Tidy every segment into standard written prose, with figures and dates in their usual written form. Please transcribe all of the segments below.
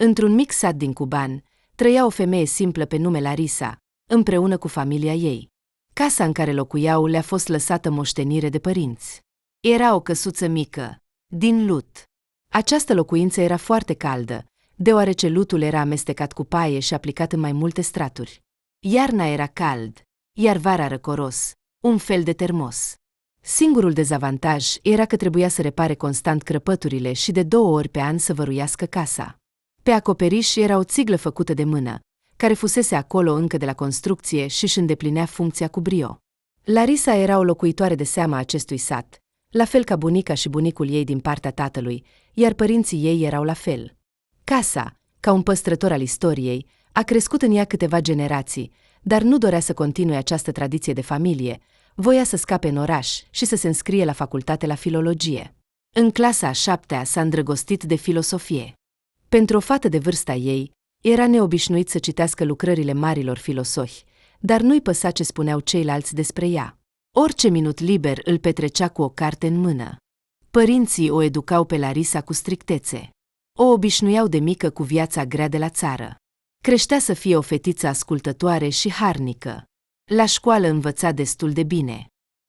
Într-un mic sat din Cuban, trăia o femeie simplă pe nume Larisa, împreună cu familia ei. Casa în care locuiau le-a fost lăsată moștenire de părinți. Era o căsuță mică, din lut. Această locuință era foarte caldă, deoarece lutul era amestecat cu paie și aplicat în mai multe straturi. Iarna era cald, iar vara răcoros, un fel de termos. Singurul dezavantaj era că trebuia să repare constant crăpăturile și de 2 ori pe an să văruiască casa. Pe acoperiș era o țiglă făcută de mână, care fusese acolo încă de la construcție și își îndeplinea funcția cu brio. Larisa era o locuitoare de seamă a acestui sat, la fel ca bunica și bunicul ei din partea tatălui, iar părinții ei erau la fel. Casa, ca un păstrător al istoriei, a crescut în ea câteva generații, dar nu dorea să continue această tradiție de familie, voia să scape în oraș și să se înscrie la facultate la filologie. În clasa a 7-a s-a îndrăgostit de filosofie. Pentru o fată de vârsta ei, era neobișnuit să citească lucrările marilor filosofi, dar nu-i păsa ce spuneau ceilalți despre ea. Orice minut liber îl petrecea cu o carte în mână. Părinții o educau pe Larisa cu strictețe. O obișnuiau de mică cu viața grea de la țară. Creștea să fie o fetiță ascultătoare și harnică. La școală învăța destul de bine.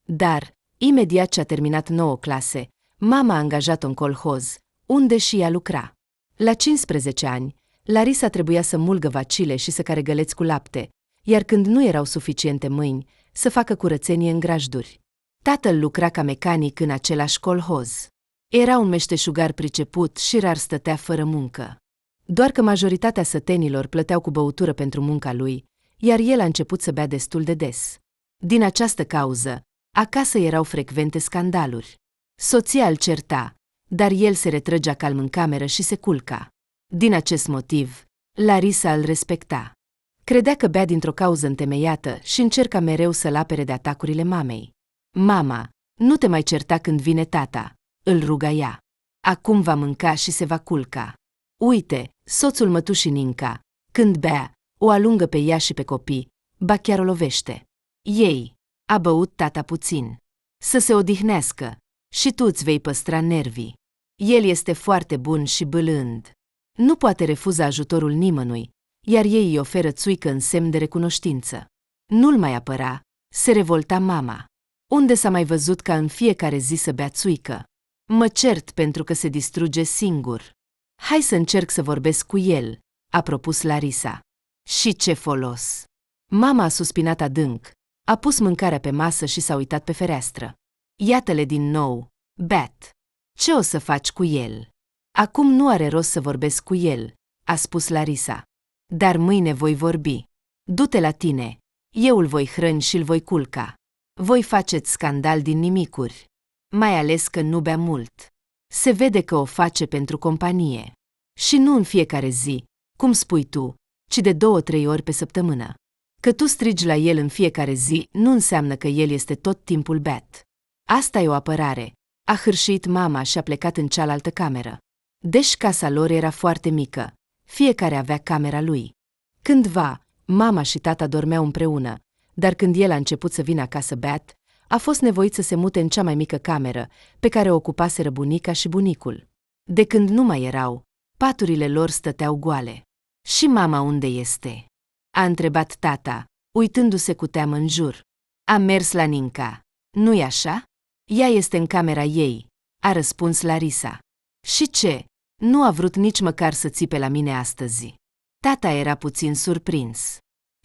Dar, imediat ce a terminat 9 clase, mama a angajat-o în colhoz, unde și ea lucra. La 15 ani, Larisa trebuia să mulgă vacile și să care găleți cu lapte, iar când nu erau suficiente mâini, să facă curățenie în grajduri. Tatăl lucra ca mecanic în același colhoz. Era un meșteșugar priceput și rar stătea fără muncă. Doar că majoritatea sătenilor plăteau cu băutură pentru munca lui, iar el a început să bea destul de des. Din această cauză, acasă erau frecvente scandaluri. Soția îl certa, dar el se retrăgea calm în cameră și se culca. Din acest motiv, Larisa îl respecta. Credea că bea dintr-o cauză întemeiată și încerca mereu să-l apere de atacurile mamei. Mama, nu te mai certa când vine tata, îl ruga ea. Acum va mânca și se va culca. Uite, soțul mătușii Ninca, când bea, o alungă pe ea și pe copii, ba chiar o lovește. Ei, a băut tata puțin. Să se odihnească, și tu îți vei păstra nervii. El este foarte bun și bâlând. Nu poate refuza ajutorul nimănui, iar ei îi oferă țuică în semn de recunoștință. Nu-l mai apăra, se revolta mama. Unde s-a mai văzut ca în fiecare zi să bea țuică? Mă cert pentru că se distruge singur. Hai să încerc să vorbesc cu el, a propus Larisa. Și ce folos? Mama a suspinat adânc, a pus mâncarea pe masă și s-a uitat pe fereastră. Iată-le din nou, Bet. Ce o să faci cu el? Acum nu are rost să vorbesc cu el, a spus Larisa. Dar mâine voi vorbi. Du-te la tine, eu îl voi hrăni și îl voi culca. Voi faceți scandal din nimicuri. Mai ales că nu bea mult. Se vede că o face pentru companie. Și nu în fiecare zi, cum spui tu, ci de 2-3 ori pe săptămână. Că tu strigi la el în fiecare zi nu înseamnă că el este tot timpul beat. Asta e o apărare, a hârșit mama și a plecat în cealaltă cameră. Deși casa lor era foarte mică, fiecare avea camera lui. Cândva, mama și tata dormeau împreună, dar când el a început să vină acasă beat, a fost nevoit să se mute în cea mai mică cameră, pe care o ocupaseră bunica și bunicul. De când nu mai erau, paturile lor stăteau goale. Și mama unde este? A întrebat tata, uitându-se cu teamă în jur. A mers la Ninca, nu-i așa? Ea este în camera ei, a răspuns Larisa. Și ce? Nu a vrut nici măcar să țipe la mine astăzi. Tata era puțin surprins.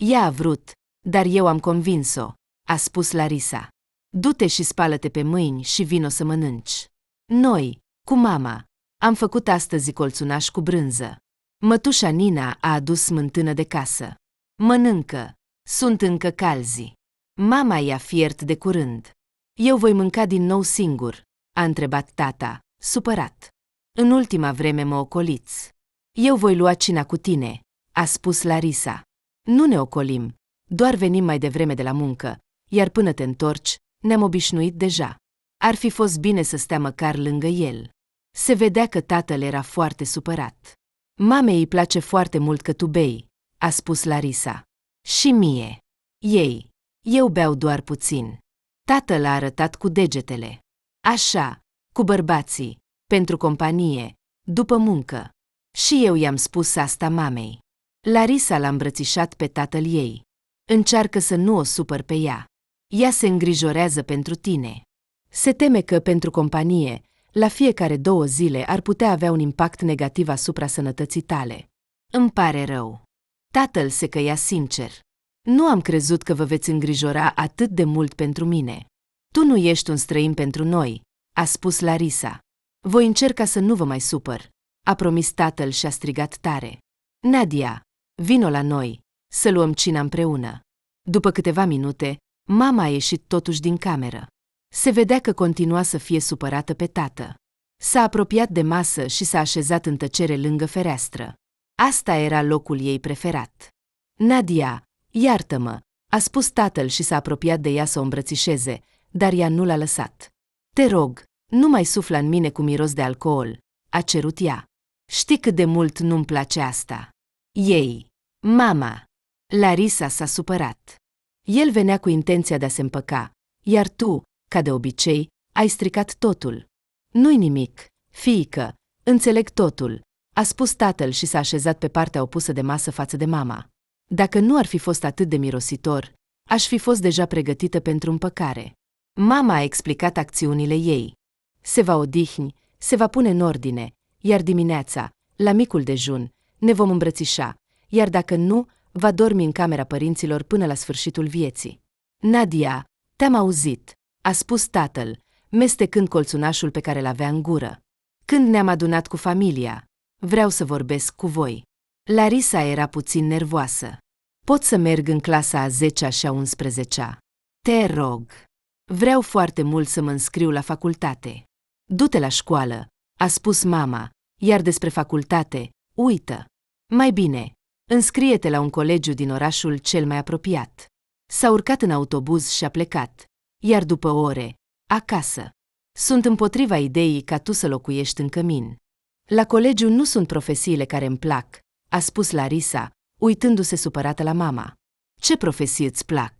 Ea a vrut, dar eu am convins-o, a spus Larisa. Du-te și spală-te pe mâini și vino să mănânci. Noi, cu mama, am făcut astăzi colțunaș cu brânză. Mătușa Nina a adus smântână de casă. Mănâncă, sunt încă calzi. Mama i-a fiert de curând. Eu voi mânca din nou singur, a întrebat tata, supărat. În ultima vreme mă ocoliți. Eu voi lua cina cu tine, a spus Larisa. Nu ne ocolim, doar venim mai devreme de la muncă, iar până te întorci, ne-am obișnuit deja. Ar fi fost bine să stea măcar lângă el. Se vedea că tatăl era foarte supărat. Mamei îi place foarte mult că tu bei, a spus Larisa. Și mie. Ei. Eu beau doar puțin. Tatăl a arătat cu degetele. Așa, cu bărbații, pentru companie, după muncă. Și eu i-am spus asta mamei. Larisa l-a îmbrățișat pe tatăl ei. Încearcă să nu o supăr pe ea. Ea se îngrijorează pentru tine. Se teme că, pentru companie, la fiecare 2 zile ar putea avea un impact negativ asupra sănătății tale. Îmi pare rău. Tatăl se căia sincer. Nu am crezut că vă veți îngrijora atât de mult pentru mine. Tu nu ești un străin pentru noi, a spus Larisa. Voi încerca să nu vă mai supăr, a promis tatăl și a strigat tare. Nadia, vino la noi, să luăm cina împreună. După câteva minute, mama a ieșit totuși din cameră. Se vedea că continua să fie supărată pe tată. S-a apropiat de masă și s-a așezat în tăcere lângă fereastră. Asta era locul ei preferat. Nadia, iartă-mă, a spus tatăl și s-a apropiat de ea să o îmbrățișeze, dar ea nu l-a lăsat. Te rog, nu mai sufla în mine cu miros de alcool, a cerut ea. Știi cât de mult nu-mi place asta. Ei, mama. Larisa s-a supărat. El venea cu intenția de a se împăca, iar tu, ca de obicei, ai stricat totul. Nu-i nimic, fiică, înțeleg totul, a spus tatăl și s-a așezat pe partea opusă de masă față de mama. Dacă nu ar fi fost atât de mirositor, aș fi fost deja pregătită pentru împăcare. Mama a explicat acțiunile ei. Se va odihni, se va pune în ordine, iar dimineața, la micul dejun, ne vom îmbrățișa, iar dacă nu, va dormi în camera părinților până la sfârșitul vieții. Nadia, te-am auzit, a spus tatăl, mestecând colțunașul pe care l-avea în gură. Când ne-am adunat cu familia, vreau să vorbesc cu voi. Larisa era puțin nervoasă. Pot să merg în clasa a 10-a și a 11-a? Te rog. Vreau foarte mult să mă înscriu la facultate. Du-te la școală, a spus mama, iar despre facultate, uită. Mai bine, înscrie-te la un colegiu din orașul cel mai apropiat. S-a urcat în autobuz și a plecat, iar după ore, acasă. Sunt împotriva ideii ca tu să locuiești în cămin. La colegiu nu sunt profesiile care îmi plac, a spus Larisa, uitându-se supărată la mama. Ce profesii îți plac?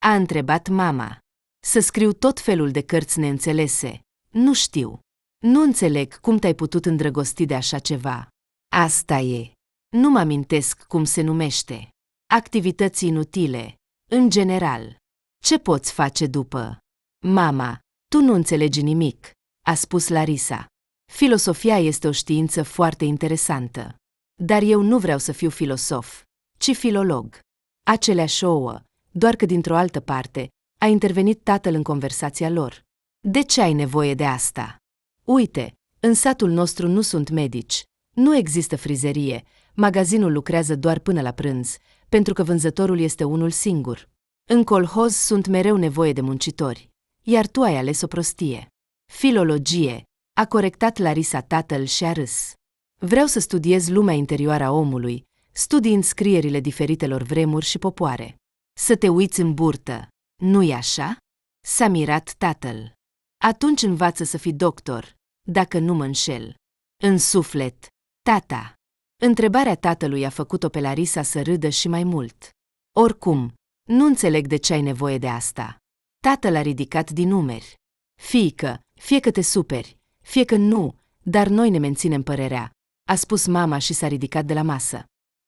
A întrebat mama. Să scriu tot felul de cărți neînțelese. Nu știu. Nu înțeleg cum te-ai putut îndrăgosti de așa ceva. Asta e. Nu mă amintesc cum se numește. Activități inutile. În general. Ce poți face după? Mama, tu nu înțelegi nimic, a spus Larisa. Filosofia este o știință foarte interesantă. Dar eu nu vreau să fiu filosof, ci filolog. Aceleași ouă, doar că dintr-o altă parte, a intervenit tatăl în conversația lor. De ce ai nevoie de asta? Uite, în satul nostru nu sunt medici, nu există frizerie, magazinul lucrează doar până la prânz, pentru că vânzătorul este unul singur. În colhoz sunt mereu nevoie de muncitori, iar tu ai ales o prostie. Filologie, a corectat Larisa tatăl și a râs. Vreau să studiez lumea interioară a omului, studii înscrierile diferitelor vremuri și popoare. Să te uiți în burtă, nu-i așa? S-a mirat tatăl. Atunci învață să fii doctor, dacă nu mă înșel. În suflet, tata. Întrebarea tatălui a făcut-o pe Larisa să râdă și mai mult. Oricum, nu înțeleg de ce ai nevoie de asta. Tatăl a ridicat din umeri. Fiică, fie că te superi, fie că nu, dar noi ne menținem părerea, a spus mama și s-a ridicat de la masă.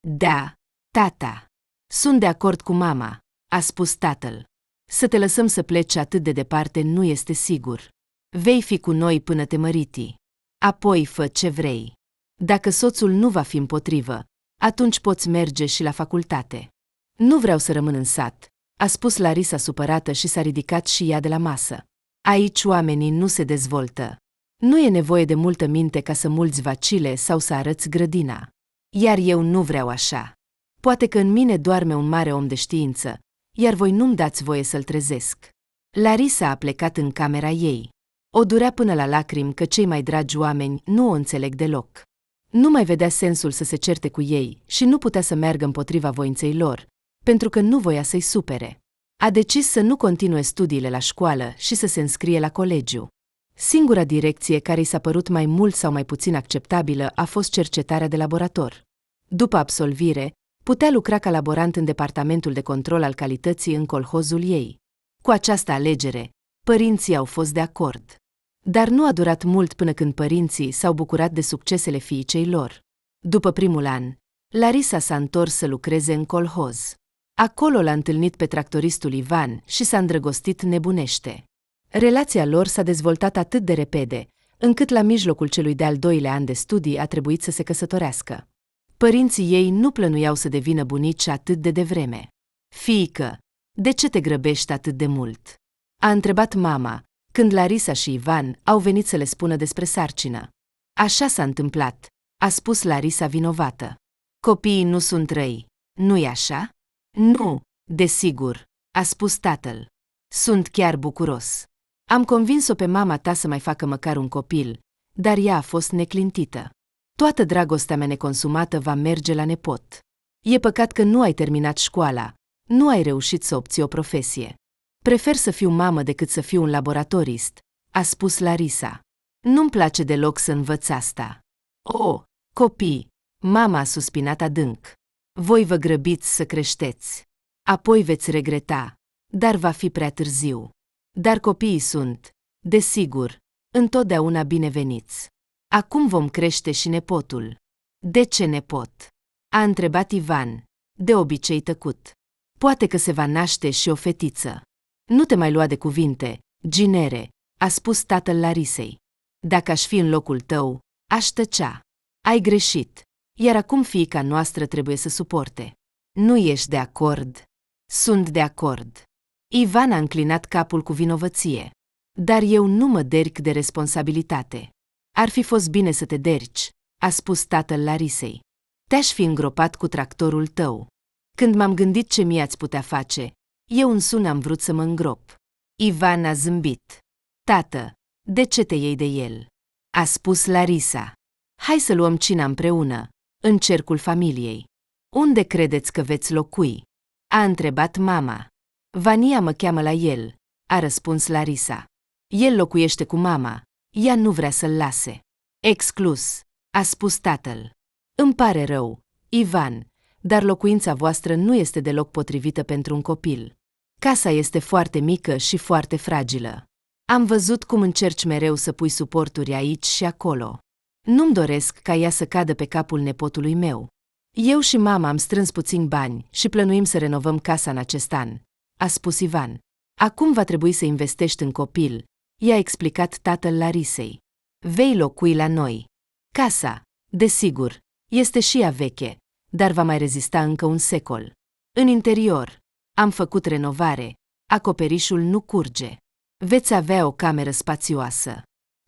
Da, tata. Sunt de acord cu mama, a spus tatăl. Să te lăsăm să pleci atât de departe nu este sigur. Vei fi cu noi până te măriti. Apoi fă ce vrei. Dacă soțul nu va fi împotrivă, atunci poți merge și la facultate. Nu vreau să rămân în sat, a spus Larisa supărată și s-a ridicat și ea de la masă. Aici oamenii nu se dezvoltă. Nu e nevoie de multă minte ca să mulți vacile sau să arăți grădina. Iar eu nu vreau așa. Poate că în mine doarme un mare om de știință, iar voi nu-mi dați voie să-l trezesc. Larisa a plecat în camera ei. O durea până la lacrimi că cei mai dragi oameni nu o înțeleg deloc. Nu mai vedea sensul să se certe cu ei și nu putea să meargă împotriva voinței lor, pentru că nu voia să-i supere. A decis să nu continue studiile la școală și să se înscrie la colegiu. Singura direcție care i s-a părut mai mult sau mai puțin acceptabilă a fost cercetarea de laborator. După absolvire, putea lucra ca laborant în departamentul de control al calității în colhozul ei. Cu această alegere, părinții au fost de acord. Dar nu a durat mult până când părinții s-au bucurat de succesele fiicei lor. După primul an, Larisa s-a întors să lucreze în colhoz. Acolo l-a întâlnit pe tractoristul Ivan și s-a îndrăgostit nebunește. Relația lor s-a dezvoltat atât de repede, încât la mijlocul celui de-al doilea an de studii a trebuit să se căsătorească. Părinții ei nu plănuiau să devină bunici atât de devreme. Fiică, de ce te grăbești atât de mult? A întrebat mama, când Larisa și Ivan au venit să le spună despre sarcină. Așa s-a întâmplat, a spus Larisa vinovată. Copiii nu sunt răi, nu-i așa? Nu, desigur, a spus tatăl. Sunt chiar bucuros. Am convins-o pe mama ta să mai facă măcar un copil, dar ea a fost neclintită. Toată dragostea mea neconsumată va merge la nepot. E păcat că nu ai terminat școala, nu ai reușit să obții o profesie. Prefer să fiu mamă decât să fiu un laboratorist, a spus Larisa. Nu-mi place deloc să învăț asta. Oh, copii, mama a suspinat adânc. Voi vă grăbiți să creșteți. Apoi veți regreta, dar va fi prea târziu. Dar copiii sunt, desigur, întotdeauna bineveniți. Acum vom crește și nepotul. De ce nepot? A întrebat Ivan, de obicei tăcut. Poate că se va naște și o fetiță. Nu te mai lua de cuvinte, ginere, a spus tatăl Larisei. Dacă aș fi în locul tău, aș tăcea. Ai greșit, iar acum fiica noastră trebuie să suporte. Nu ești de acord? Sunt de acord. Ivan a înclinat capul cu vinovăție. Dar eu nu mă derc de responsabilitate. Ar fi fost bine să te derci, a spus tatăl Larisei. Te-aș fi îngropat cu tractorul tău. Când m-am gândit ce mi-ați putea face, eu însumi am vrut să mă îngrop. Ivan a zâmbit. Tată, de ce te iei de el? A spus Larisa. Hai să luăm cina împreună, în cercul familiei. Unde credeți că veți locui? A întrebat mama. Vania mă cheamă la el, a răspuns Larisa. El locuiește cu mama, ea nu vrea să-l lase. Exclus, a spus tatăl. Îmi pare rău, Ivan, dar locuința voastră nu este deloc potrivită pentru un copil. Casa este foarte mică și foarte fragilă. Am văzut cum încerci mereu să pui suporturi aici și acolo. Nu-mi doresc ca ea să cadă pe capul nepotului meu. Eu și mama am strâns puțini bani și plănuim să renovăm casa în acest an, a spus Ivan. Acum va trebui să investești în copil, i-a explicat tatăl Larisei. Vei locui la noi. Casa, desigur, este și ea veche, dar va mai rezista încă un secol. În interior, am făcut renovare, acoperișul nu curge. Veți avea o cameră spațioasă.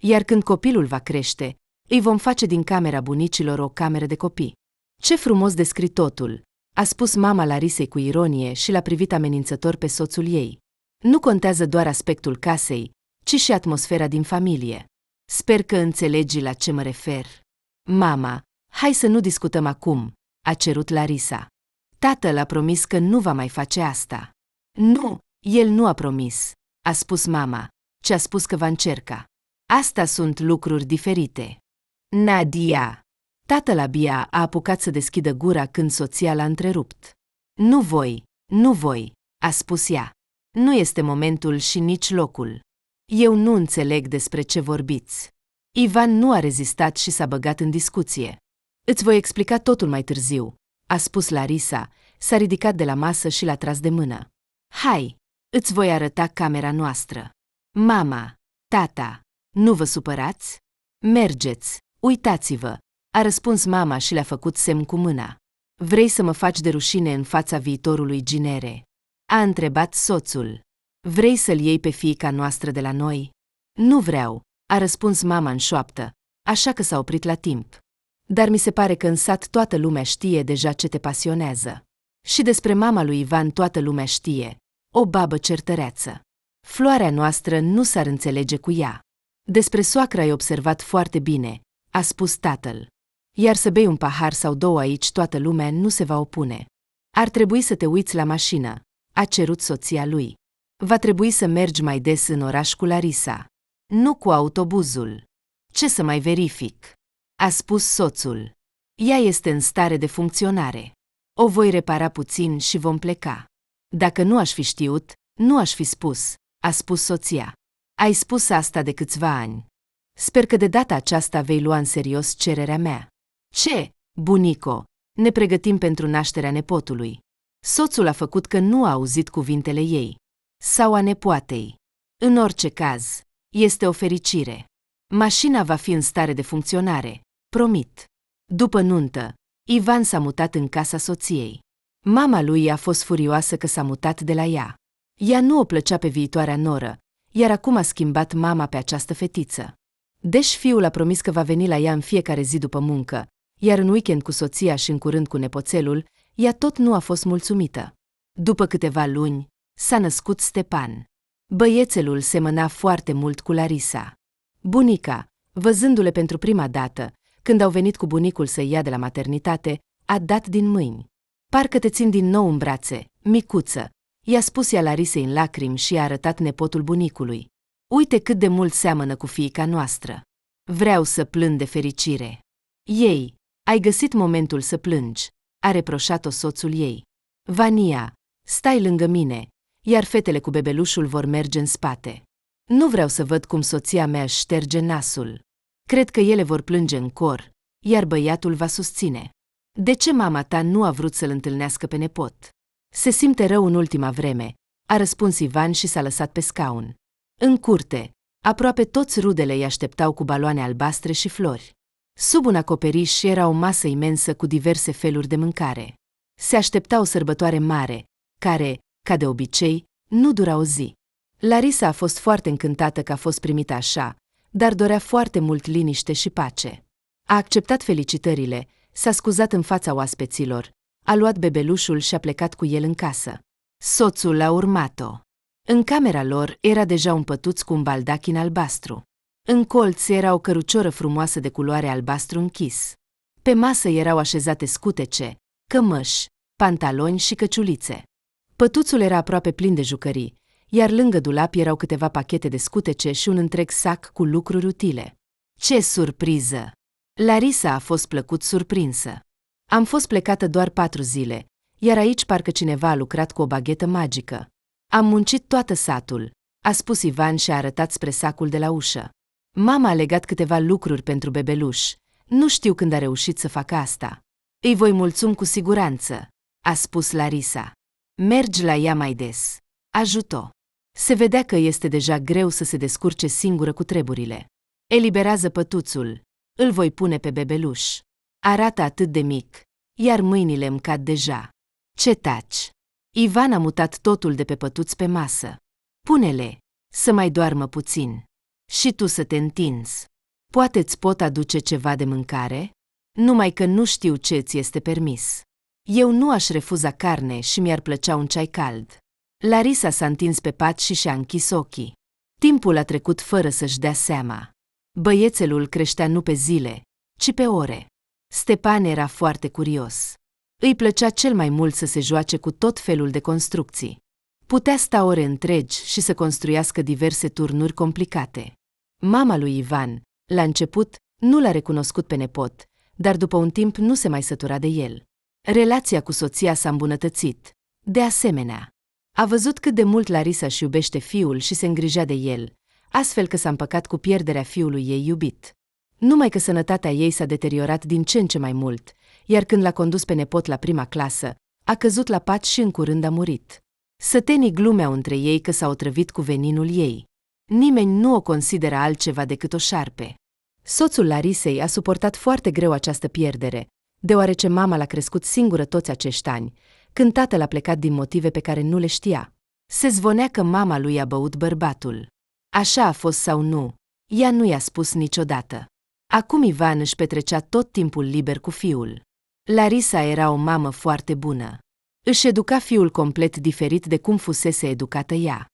Iar când copilul va crește, îi vom face din camera bunicilor o cameră de copii. Ce frumos descrii totul, a spus mama Larisei cu ironie și l-a privit amenințător pe soțul ei. Nu contează doar aspectul casei, ci și atmosfera din familie. Sper că înțelegi la ce mă refer. Mama, hai să nu discutăm acum, a cerut Larisa. Tatăl a promis că nu va mai face asta. Nu, el nu a promis, a spus mama, ci a spus că va încerca. Asta sunt lucruri diferite. Nadia. Tatăl abia a apucat să deschidă gura când soția l-a întrerupt. Nu voi, a spus ea. Nu este momentul și nici locul. Eu nu înțeleg despre ce vorbiți. Ivan nu a rezistat și s-a băgat în discuție. Îți voi explica totul mai târziu, a spus Larisa, s-a ridicat de la masă și l-a tras de mână. Hai, îți voi arăta camera noastră. Mama, tata, nu vă supărați? Mergeți, uitați-vă, a răspuns mama și le-a făcut semn cu mâna. Vrei să mă faci de rușine în fața viitorului ginere? A întrebat soțul. Vrei să-l iei pe fiica noastră de la noi? Nu vreau, a răspuns mama în șoaptă, așa că s-a oprit la timp. Dar mi se pare că în sat toată lumea știe deja ce te pasionează. Și despre mama lui Ivan toată lumea știe, o babă certăreață. Floarea noastră nu s-ar înțelege cu ea. Despre soacră ai observat foarte bine, a spus tatăl. Iar să bei un pahar sau două aici toată lumea nu se va opune. Ar trebui să te uiți la mașină, a cerut soția lui. Va trebui să mergi mai des în oraș cu Larisa. Nu cu autobuzul. Ce să mai verific? A spus soțul. Ea este în stare de funcționare. O voi repara puțin și vom pleca. Dacă nu aș fi știut, nu aș fi spus, a spus soția. Ai spus asta de câțiva ani. Sper că de data aceasta vei lua în serios cererea mea. Ce? Bunico, ne pregătim pentru nașterea nepotului. Soțul a făcut că nu a auzit cuvintele ei. Sau a nepoatei. În orice caz, este o fericire. Mașina va fi în stare de funcționare, promit. După nuntă, Ivan s-a mutat în casa soției. Mama lui a fost furioasă că s-a mutat de la ea. Ea nu o plăcea pe viitoarea noră, iar acum a schimbat mama pe această fetiță. Deși fiul a promis că va veni la ea în fiecare zi după muncă, iar în weekend cu soția și în curând cu nepoțelul, ea tot nu a fost mulțumită. După câteva luni, s-a născut Stepan. Băiețelul semăna foarte mult cu Larisa. Bunica, văzându-le pentru prima dată, când au venit cu bunicul să-i ia de la maternitate, a dat din mâini. Parcă te țin din nou în brațe, micuță, i-a spus ea Larisei în lacrimi și i-a arătat nepotul bunicului. Uite cât de mult seamănă cu fiica noastră. Vreau să plâng de fericire. Ei, ai găsit momentul să plângi, a reproșat-o soțul ei. Vania, stai lângă mine, iar fetele cu bebelușul vor merge în spate. Nu vreau să văd cum soția mea își șterge nasul. Cred că ele vor plânge în cor, iar băiatul va susține. De ce mama ta nu a vrut să-l întâlnească pe nepot? Se simte rău în ultima vreme, a răspuns Ivan și s-a lăsat pe scaun. În curte, aproape toți rudele îi așteptau cu baloane albastre și flori. Sub un acoperiș era o masă imensă cu diverse feluri de mâncare. Se aștepta o sărbătoare mare, care, ca de obicei, nu dura o zi. Larisa a fost foarte încântată că a fost primită așa, dar dorea foarte mult liniște și pace. A acceptat felicitările, s-a scuzat în fața oaspeților, a luat bebelușul și a plecat cu el în casă. Soțul a urmat-o. În camera lor era deja un pătuț cu un baldachin albastru. În colț era o cărucioră frumoasă de culoare albastru închis. Pe masă erau așezate scutece, cămăși, pantaloni și căciulițe. Pătuțul era aproape plin de jucării, iar lângă dulap erau câteva pachete de scutece și un întreg sac cu lucruri utile. Ce surpriză! Larisa a fost plăcut surprinsă. Am fost plecată doar 4 zile, iar aici parcă cineva a lucrat cu o baghetă magică. Am muncit toată satul, a spus Ivan și a arătat spre sacul de la ușă. Mama a legat câteva lucruri pentru bebeluș. Nu știu când a reușit să facă asta. Îi voi mulțumi cu siguranță, a spus Larisa. Mergi la ea mai des. Ajută-o. Se vedea că este deja greu să se descurce singură cu treburile. Eliberează pătuțul. Îl voi pune pe bebeluș. Arată atât de mic, iar mâinile îmi cad deja. Ce taci! Ivan a mutat totul de pe pătuț pe masă. Pune-le, să mai doarmă puțin. Și tu să te întinzi. Poate îți pot aduce ceva de mâncare? Numai că nu știu ce ți este permis. Eu nu aș refuza carne și mi-ar plăcea un ceai cald. Larisa s-a întins pe pat și și-a închis ochii. Timpul a trecut fără să-și dea seama. Băiețelul creștea nu pe zile, ci pe ore. Stepan era foarte curios. Îi plăcea cel mai mult să se joace cu tot felul de construcții. Putea sta ore întregi și să construiască diverse turnuri complicate. Mama lui Ivan, la început, nu l-a recunoscut pe nepot, dar după un timp nu se mai sătura de el. Relația cu soția s-a îmbunătățit. De asemenea, a văzut cât de mult Larisa își iubește fiul și se îngrijea de el, astfel că s-a împăcat cu pierderea fiului ei iubit. Numai că sănătatea ei s-a deteriorat din ce în ce mai mult, iar când l-a condus pe nepot la prima clasă, a căzut la pat și în curând a murit. Sătenii glumeau între ei că s-a otrăvit cu veninul ei. Nimeni nu o consideră altceva decât o șarpe. Soțul Larisei a suportat foarte greu această pierdere, deoarece mama l-a crescut singură toți acești ani, când tatăl a plecat din motive pe care nu le știa. Se zvonea că mama lui a băut bărbatul. Așa a fost sau nu, ea nu i-a spus niciodată. Acum Ivan își petrecea tot timpul liber cu fiul. Larisa era o mamă foarte bună. Își educa fiul complet diferit de cum fusese educată ea.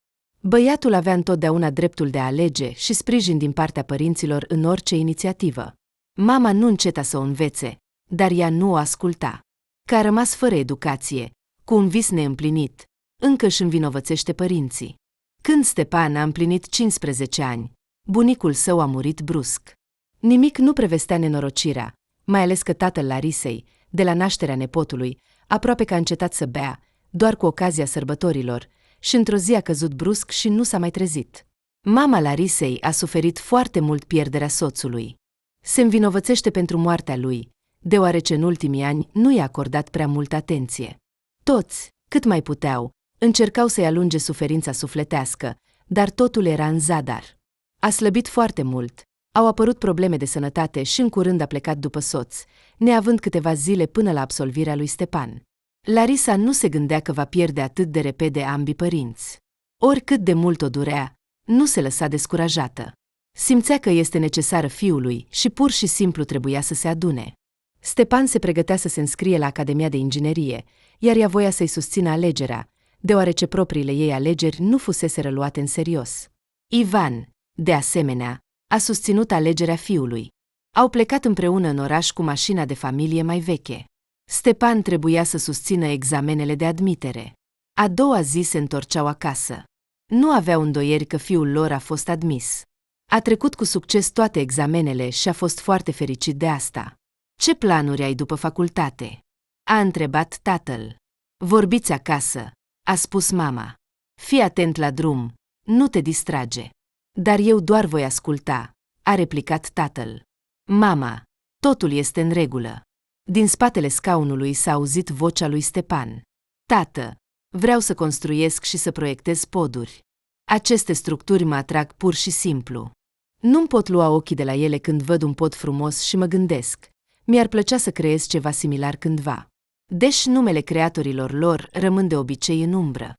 Băiatul avea întotdeauna dreptul de a alege și sprijin din partea părinților în orice inițiativă. Mama nu înceta să o învețe, dar ea nu o asculta. Că a rămas fără educație, cu un vis neîmplinit, încă își învinovățește părinții. Când Stepan a împlinit 15 ani, bunicul său a murit brusc. Nimic nu prevestea nenorocirea, mai ales că tatăl Larisei, de la nașterea nepotului, aproape că a încetat să bea, doar cu ocazia sărbătorilor, și într-o zi a căzut brusc și nu s-a mai trezit. Mama Larisei a suferit foarte mult pierderea soțului. Se învinovățește pentru moartea lui, deoarece în ultimii ani nu i-a acordat prea multă atenție. Toți, cât mai puteau, încercau să-i alunge suferința sufletească, dar totul era în zadar. A slăbit foarte mult, au apărut probleme de sănătate și în curând a plecat după soț, neavând câteva zile până la absolvirea lui Stepan. Larisa nu se gândea că va pierde atât de repede ambii părinți. Oricât de mult o durea, nu se lăsa descurajată. Simțea că este necesară fiului și pur și simplu trebuia să se adune. Stepan se pregătea să se înscrie la Academia de Inginerie, iar ea voia să-i susțină alegerea, deoarece propriile ei alegeri nu fuseseră luate în serios. Ivan, de asemenea, a susținut alegerea fiului. Au plecat împreună în oraș cu mașina de familie mai veche. Stepan trebuia să susțină examenele de admitere. A doua zi se întorceau acasă. Nu aveau îndoieri că fiul lor a fost admis. A trecut cu succes toate examenele și a fost foarte fericit de asta. Ce planuri ai după facultate? A întrebat tatăl. Vorbiți acasă, a spus mama. Fii atent la drum, nu te distrage. Dar eu doar voi asculta, a replicat tatăl. Mama, totul este în regulă. Din spatele scaunului s-a auzit vocea lui Stepan. Tată, vreau să construiesc și să proiectez poduri. Aceste structuri mă atrag pur și simplu. Nu-mi pot lua ochii de la ele când văd un pod frumos și mă gândesc. Mi-ar plăcea să creez ceva similar cândva. Deși numele creatorilor lor rămân de obicei în umbră.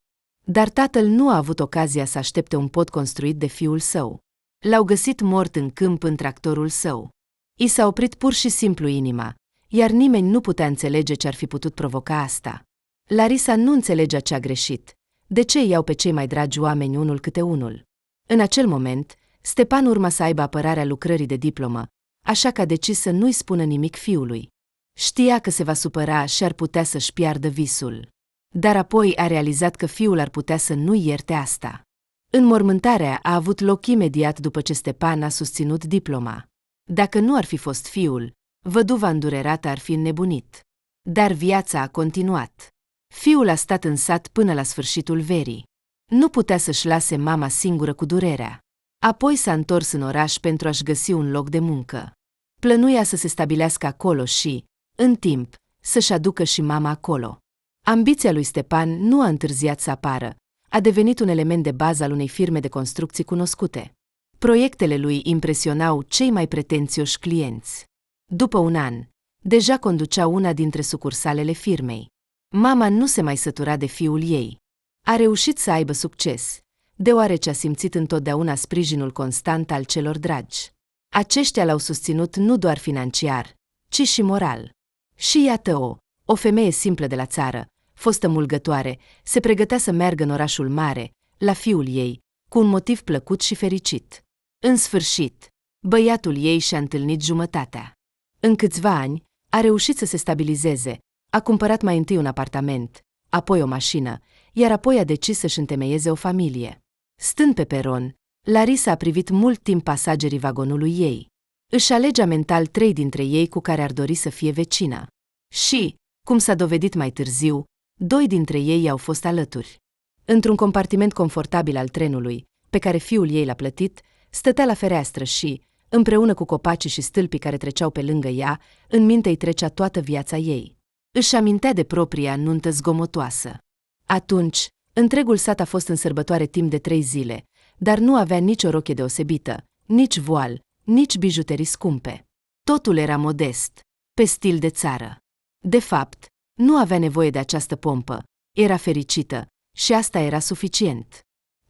Dar tatăl nu a avut ocazia să aștepte un pod construit de fiul său. L-au găsit mort în câmp în tractorul său. I s-a oprit pur și simplu inima, iar nimeni nu putea înțelege ce ar fi putut provoca asta. Larisa nu înțelegea ce a greșit. De ce iau pe cei mai dragi oameni unul câte unul? În acel moment, Stepan urma să aibă apărarea lucrării de diplomă, așa că a decis să nu-i spună nimic fiului. Știa că se va supăra și ar putea să-și piardă visul. Dar apoi a realizat că fiul ar putea să nu ierte asta. Înmormântarea a avut loc imediat după ce Stepan a susținut diploma. Dacă nu ar fi fost fiul, văduva îndurerată ar fi înnebunit. Dar viața a continuat. Fiul a stat în sat până la sfârșitul verii. Nu putea să-și lase mama singură cu durerea. Apoi s-a întors în oraș pentru a-și găsi un loc de muncă. Plănuia să se stabilească acolo și, în timp, să-și aducă și mama acolo. Ambiția lui Stepan nu a întârziat să apară. A devenit un element de bază al unei firme de construcții cunoscute. Proiectele lui impresionau cei mai pretențioși clienți. După un an, deja conducea una dintre sucursalele firmei. Mama nu se mai sătura de fiul ei. A reușit să aibă succes, deoarece a simțit întotdeauna sprijinul constant al celor dragi. Aceștia l-au susținut nu doar financiar, ci și moral. Și iată o femeie simplă de la țară, fostă mulgătoare, se pregătea să meargă în orașul mare, la fiul ei, cu un motiv plăcut și fericit. În sfârșit, băiatul ei și-a întâlnit jumătatea. În câțiva ani, a reușit să se stabilizeze, a cumpărat mai întâi un apartament, apoi o mașină, iar apoi a decis să-și întemeieze o familie. Stând pe peron, Larisa a privit mult timp pasagerii vagonului ei. Își alegea mental 3 dintre ei cu care ar dori să fie vecină. Și, cum s-a dovedit mai târziu, 2 dintre ei i-au fost alături. Într-un compartiment confortabil al trenului, pe care fiul ei l-a plătit, stătea la fereastră și, împreună cu copacii și stâlpii care treceau pe lângă ea, în minte îi trecea toată viața ei. Își amintea de propria nuntă zgomotoasă. Atunci, întregul sat a fost în sărbătoare timp de 3 zile, dar nu avea nicio rochie deosebită, nici voal, nici bijuterii scumpe. Totul era modest, pe stil de țară. De fapt, nu avea nevoie de această pompă, era fericită și asta era suficient.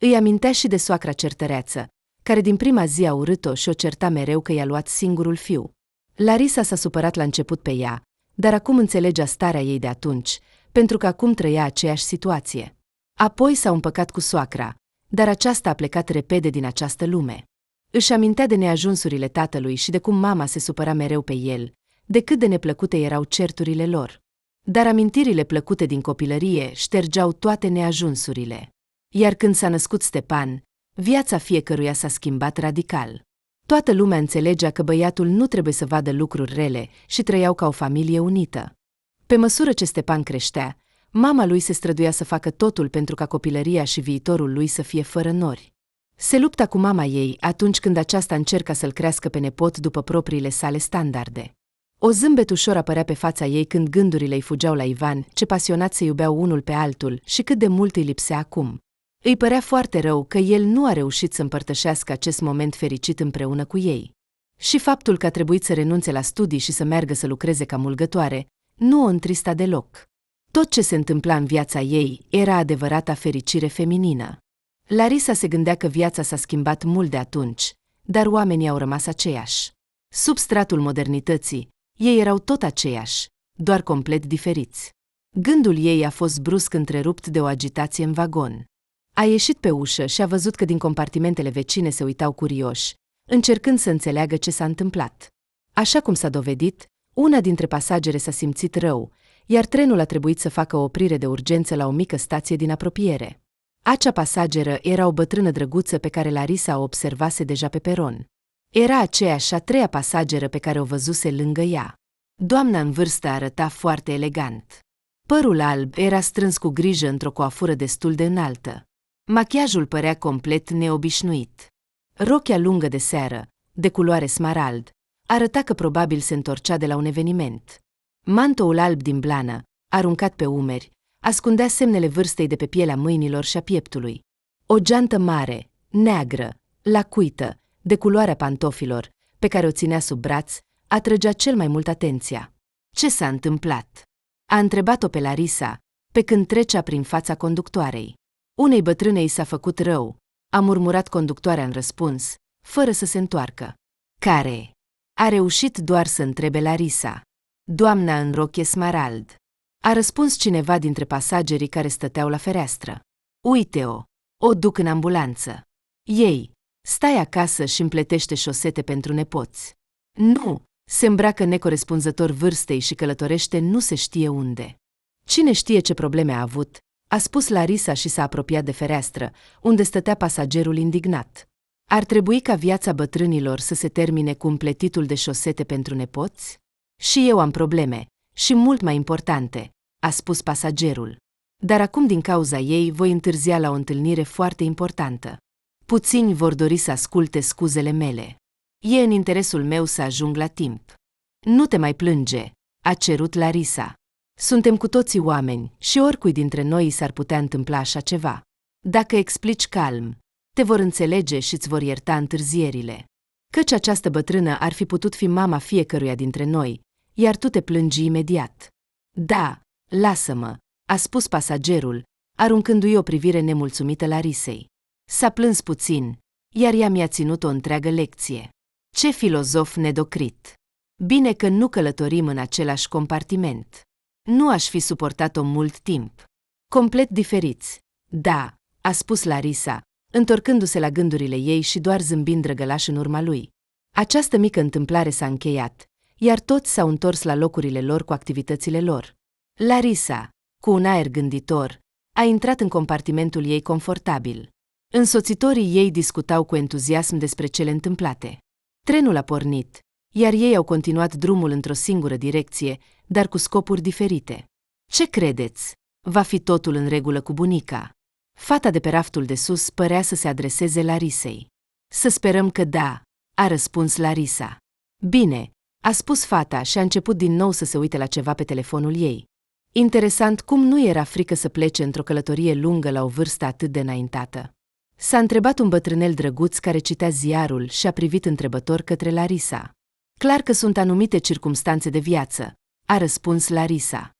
Îi amintea și de soacra certăreață, care din prima zi a urât-o și o certa mereu că i-a luat singurul fiu. Larisa s-a supărat la început pe ea, dar acum înțelegea starea ei de atunci, pentru că acum trăia aceeași situație. Apoi s-a împăcat cu soacra, dar aceasta a plecat repede din această lume. Își amintea de neajunsurile tatălui și de cum mama se supăra mereu pe el, de cât de neplăcute erau certurile lor. Dar amintirile plăcute din copilărie ștergeau toate neajunsurile. Iar când s-a născut Stepan, viața fiecăruia s-a schimbat radical. Toată lumea înțelegea că băiatul nu trebuie să vadă lucruri rele și trăiau ca o familie unită. Pe măsură ce Stepan creștea, mama lui se străduia să facă totul pentru ca copilăria și viitorul lui să fie fără nori. Se lupta cu mama ei atunci când aceasta încerca să-l crească pe nepot după propriile sale standarde. O zâmbet ușor apărea pe fața ei când gândurile îi fugeau la Ivan, ce pasionat se iubeau unul pe altul și cât de mult îi lipsea acum. Îi părea foarte rău că el nu a reușit să împărtășească acest moment fericit împreună cu ei. Și faptul că a trebuit să renunțe la studii și să meargă să lucreze ca mulgătoare nu o întrista deloc. Tot ce se întâmpla în viața ei era adevărata fericire feminină. Larisa se gândea că viața s-a schimbat mult de atunci, dar oamenii au rămas aceiași. Sub stratul modernității, ei erau tot aceiași, doar complet diferiți. Gândul ei a fost brusc întrerupt de o agitație în vagon. A ieșit pe ușă și a văzut că din compartimentele vecine se uitau curioși, încercând să înțeleagă ce s-a întâmplat. Așa cum s-a dovedit, una dintre pasagere s-a simțit rău, iar trenul a trebuit să facă o oprire de urgență la o mică stație din apropiere. Acea pasageră era o bătrână drăguță pe care Larisa o observase deja pe peron. Era aceeași a treia pasageră pe care o văzuse lângă ea. Doamna în vârstă arăta foarte elegant. Părul alb era strâns cu grijă într-o coafură destul de înaltă. Machiajul părea complet neobișnuit. Rochia lungă de seară, de culoare smarald, arăta că probabil se întorcea de la un eveniment. Mantoul alb din blană, aruncat pe umeri, ascundea semnele vârstei de pe pielea mâinilor și a pieptului. O geantă mare, neagră, lacuită, de culoarea pantofilor, pe care o ținea sub braț, atrăgea cel mai mult atenția. Ce s-a întâmplat? A întrebat-o pe Larisa, pe când trecea prin fața conductoarei. Unei bătrâne i s-a făcut rău, a murmurat conductoarea în răspuns, fără să se întoarcă. Care? A reușit doar să întrebe Larisa. Doamna în rochie smarald. A răspuns cineva dintre pasagerii care stăteau la fereastră. Uite-o, o duc în ambulanță. Ei, stai acasă și împletește șosete pentru nepoți. Nu, se îmbracă necorespunzător vârstei și călătorește nu se știe unde. Cine știe ce probleme a avut, a spus Larisa și s-a apropiat de fereastră, unde stătea pasagerul indignat. Ar trebui ca viața bătrânilor să se termine cu împletitul de șosete pentru nepoți? Și eu am probleme, și mult mai importante, a spus pasagerul. Dar acum din cauza ei voi întârzia la o întâlnire foarte importantă. Puțini vor dori să asculte scuzele mele. E în interesul meu să ajung la timp. Nu te mai plânge, a cerut Larisa. Suntem cu toții oameni și oricui dintre noi s-ar putea întâmpla așa ceva. Dacă explici calm, te vor înțelege și îți vor ierta întârzierile. Căci această bătrână ar fi putut fi mama fiecăruia dintre noi, iar tu te plângi imediat. Da, lasă-mă, a spus pasagerul, aruncându-i o privire nemulțumită Larisei. S-a plâns puțin, iar ea mi-a ținut o întreagă lecție. Ce filozof nedocrit! Bine că nu călătorim în același compartiment. Nu aș fi suportat-o mult timp. Complet diferiți. Da, a spus Larisa, întorcându-se la gândurile ei și doar zâmbind drăgălaș în urma lui. Această mică întâmplare s-a încheiat, iar toți s-au întors la locurile lor cu activitățile lor. Larisa, cu un aer gânditor, a intrat în compartimentul ei confortabil. Însoțitorii ei discutau cu entuziasm despre cele întâmplate. Trenul a pornit, iar ei au continuat drumul într-o singură direcție, dar cu scopuri diferite. Ce credeți? Va fi totul în regulă cu bunica? Fata de pe raftul de sus părea să se adreseze Larisei. Să sperăm că da, a răspuns Larisa. Bine, a spus fata și a început din nou să se uite la ceva pe telefonul ei. Interesant cum nu era frică să plece într-o călătorie lungă la o vârstă atât de înaintată. S-a întrebat un bătrânel drăguț care citea ziarul și a privit întrebător către Larisa. Clar că sunt anumite circumstanțe de viață, a răspuns Larisa.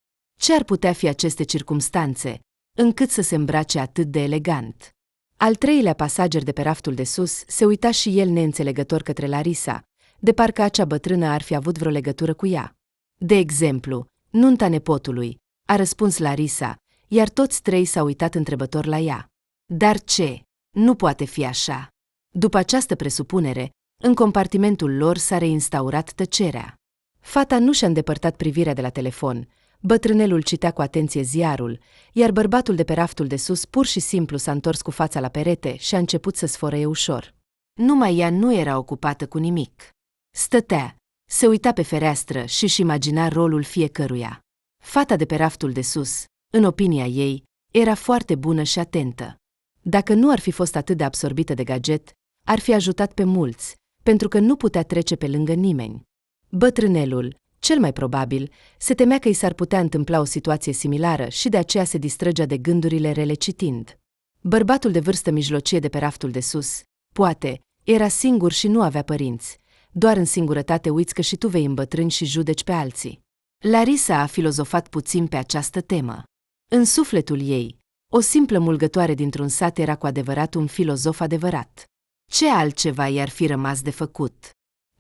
Ce ar putea fi aceste circumstanțe, încât să se îmbrace atât de elegant? Al treilea pasager de pe raftul de sus se uita și el neînțelegător către Larisa, de parcă acea bătrână ar fi avut vreo legătură cu ea. De exemplu, nunta nepotului, a răspuns Larisa, iar toți trei s-au uitat întrebător la ea. Dar ce? Nu poate fi așa. După această presupunere, în compartimentul lor s-a reinstaurat tăcerea. Fata nu și-a îndepărtat privirea de la telefon, bătrânelul citea cu atenție ziarul, iar bărbatul de pe raftul de sus pur și simplu s-a întors cu fața la perete și a început să sfărăie ușor. Numai ea nu era ocupată cu nimic. Stătea, se uita pe fereastră și își imagina rolul fiecăruia. Fata de pe raftul de sus, în opinia ei, era foarte bună și atentă. Dacă nu ar fi fost atât de absorbită de gadget, ar fi ajutat pe mulți, pentru că nu putea trece pe lângă nimeni. Bătrânelul, Cel mai probabil, se temea că i s-ar putea întâmpla o situație similară și de aceea se distrăgea de gândurile rele citind. Bărbatul de vârstă mijlocie de pe raftul de sus, poate, era singur și nu avea părinți. Doar în singurătate uiți că și tu vei îmbătrâni și judeci pe alții. Larisa a filozofat puțin pe această temă. În sufletul ei, o simplă mulgătoare dintr-un sat era cu adevărat un filozof adevărat. Ce altceva i-ar fi rămas de făcut?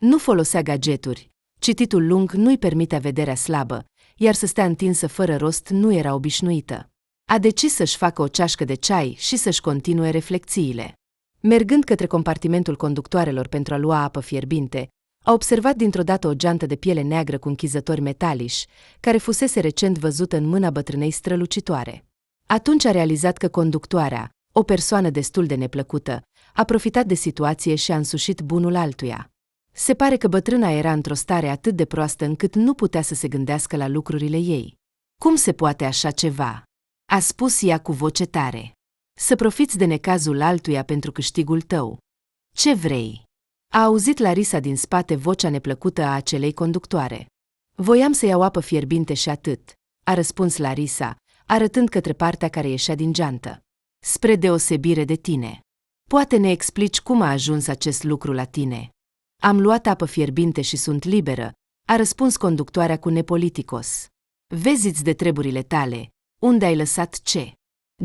Nu folosea gadgeturi, cititul lung nu-i permitea vederea slabă, iar să stea întinsă fără rost nu era obișnuită. A decis să-și facă o ceașcă de ceai și să-și continue reflexiile. Mergând către compartimentul conductoarelor pentru a lua apă fierbinte, a observat dintr-o dată o geantă de piele neagră cu închizători metaliși, care fusese recent văzută în mâna bătrânei strălucitoare. Atunci a realizat că conductoarea, o persoană destul de neplăcută, a profitat de situație și a însușit bunul altuia. Se pare că bătrâna era într-o stare atât de proastă încât nu putea să se gândească la lucrurile ei. Cum se poate așa ceva? A spus ea cu voce tare. Să profiți de necazul altuia pentru câștigul tău. Ce vrei? A auzit Larisa din spate vocea neplăcută a acelei conductoare. Voiam să iau apă fierbinte și atât, a răspuns Larisa, arătând către partea care ieșea din geantă. Spre deosebire de tine. Poate ne explici cum a ajuns acest lucru la tine? Am luat apă fierbinte și sunt liberă, a răspuns conductoarea cu nepoliticos. Vezi-ți de treburile tale, unde ai lăsat ce?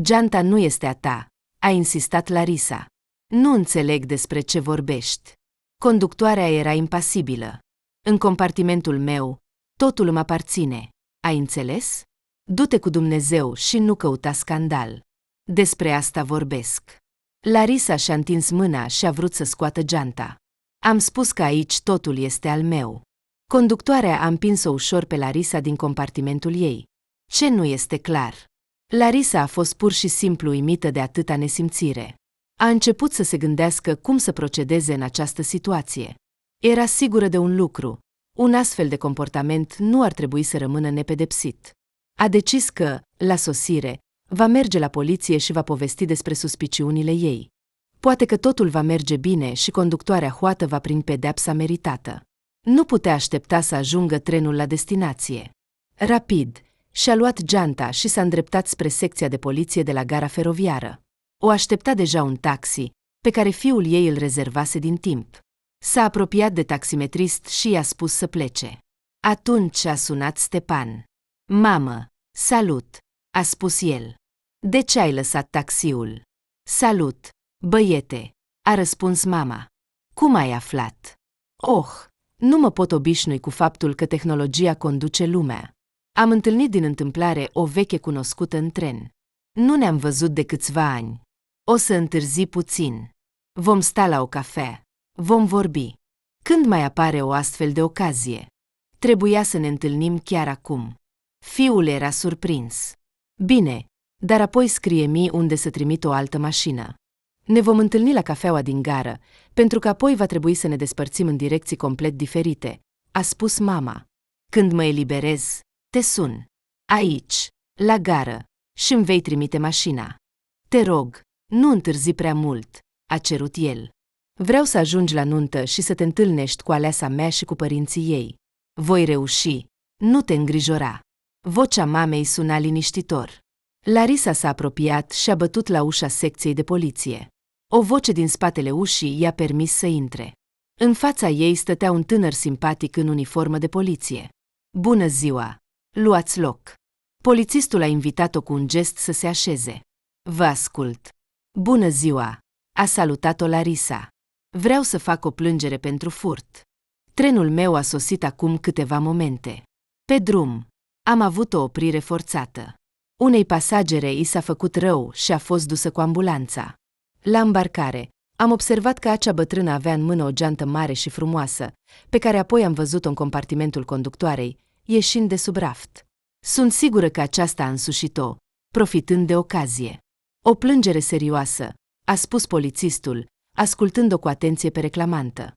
Geanta nu este a ta, a insistat Larisa. Nu înțeleg despre ce vorbești. Conductoarea era impasibilă. În compartimentul meu, totul îmi aparține. Ai înțeles? Du-te cu Dumnezeu și nu căuta scandal. Despre asta vorbesc. Larisa și-a întins mâna și a vrut să scoată geanta. Am spus că aici totul este al meu. Conductoarea a împins-o ușor pe Larisa din compartimentul ei. Ce nu este clar? Larisa a fost pur și simplu uimită de atâta nesimțire. A început să se gândească cum să procedeze în această situație. Era sigură de un lucru: un astfel de comportament nu ar trebui să rămână nepedepsit. A decis că, la sosire, va merge la poliție și va povesti despre suspiciunile ei. Poate că totul va merge bine și conductoarea hoată va primi pedeapsa meritată. Nu putea aștepta să ajungă trenul la destinație. Rapid, și-a luat geanta și s-a îndreptat spre secția de poliție de la gara feroviară. O aștepta deja un taxi, pe care fiul ei îl rezervase din timp. S-a apropiat de taximetrist și i-a spus să plece. Atunci a sunat Stepan. Mamă, salut, a spus el. De ce ai lăsat taxiul? Salut, băiete, a răspuns mama. Cum ai aflat? Oh, nu mă pot obișnui cu faptul că tehnologia conduce lumea. Am întâlnit din întâmplare o veche cunoscută în tren. Nu ne-am văzut de câțiva ani. O să întârzi puțin. Vom sta la o cafea. Vom vorbi. Când mai apare o astfel de ocazie? Trebuia să ne întâlnim chiar acum. Fiul era surprins. Bine, dar apoi scrie-mi unde să trimit o altă mașină. Ne vom întâlni la cafeaua din gară, pentru că apoi va trebui să ne despărțim în direcții complet diferite, a spus mama. Când mă eliberez, te sun. Aici, la gară, și îmi vei trimite mașina. Te rog, nu întârzi prea mult, a cerut el. Vreau să ajungi la nuntă și să te întâlnești cu aleasa mea și cu părinții ei. Voi reuși, nu te îngrijora. Vocea mamei suna liniștitor. Larisa s-a apropiat și a bătut la ușa secției de poliție. O voce din spatele ușii i-a permis să intre. În fața ei stătea un tânăr simpatic în uniformă de poliție. Bună ziua! Luați loc! Polițistul a invitat-o cu un gest să se așeze. Vă ascult. Bună ziua! A salutat-o Larisa. Vreau să fac o plângere pentru furt. Trenul meu a sosit acum câteva momente. Pe drum, am avut o oprire forțată. Unei pasagere i s-a făcut rău și a fost dusă cu ambulanța. La îmbarcare, am observat că acea bătrână avea în mână o geantă mare și frumoasă, pe care apoi am văzut-o în compartimentul conductoarei, ieșind de sub raft. Sunt sigură că aceasta a însușit-o, profitând de ocazie. O plângere serioasă, a spus polițistul, ascultând-o cu atenție pe reclamantă.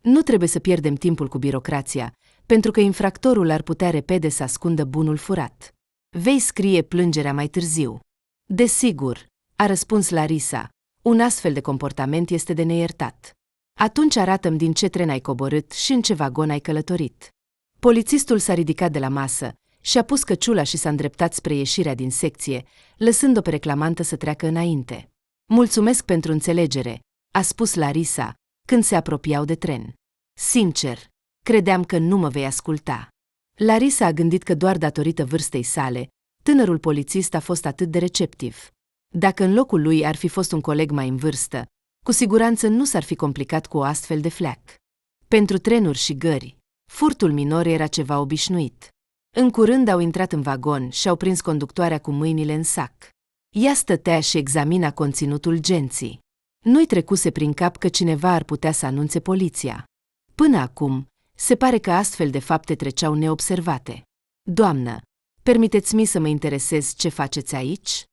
Nu trebuie să pierdem timpul cu birocrația, pentru că infractorul ar putea repede să ascundă bunul furat. Vei scrie plângerea mai târziu. Desigur, a răspuns Larisa, un astfel de comportament este de neiertat. Atunci arată-mi din ce tren ai coborât și în ce vagon ai călătorit. Polițistul s-a ridicat de la masă, și-a pus căciula și s-a îndreptat spre ieșirea din secție, lăsând-o pe reclamantă să treacă înainte. Mulțumesc pentru înțelegere, a spus Larisa, când se apropiau de tren. Sincer, credeam că nu mă vei asculta. Larisa a gândit că doar datorită vârstei sale, tânărul polițist a fost atât de receptiv. Dacă în locul lui ar fi fost un coleg mai în vârstă, cu siguranță nu s-ar fi complicat cu o astfel de fleac. Pentru trenuri și gări, furtul minor era ceva obișnuit. În curând au intrat în vagon și au prins conductoarea cu mâinile în sac. Ea stătea și examina conținutul genții. Nu-i trecuse prin cap că cineva ar putea să anunțe poliția. Până acum, se pare că astfel de fapte treceau neobservate. Doamnă, permiteți-mi să mă interesez ce faceți aici?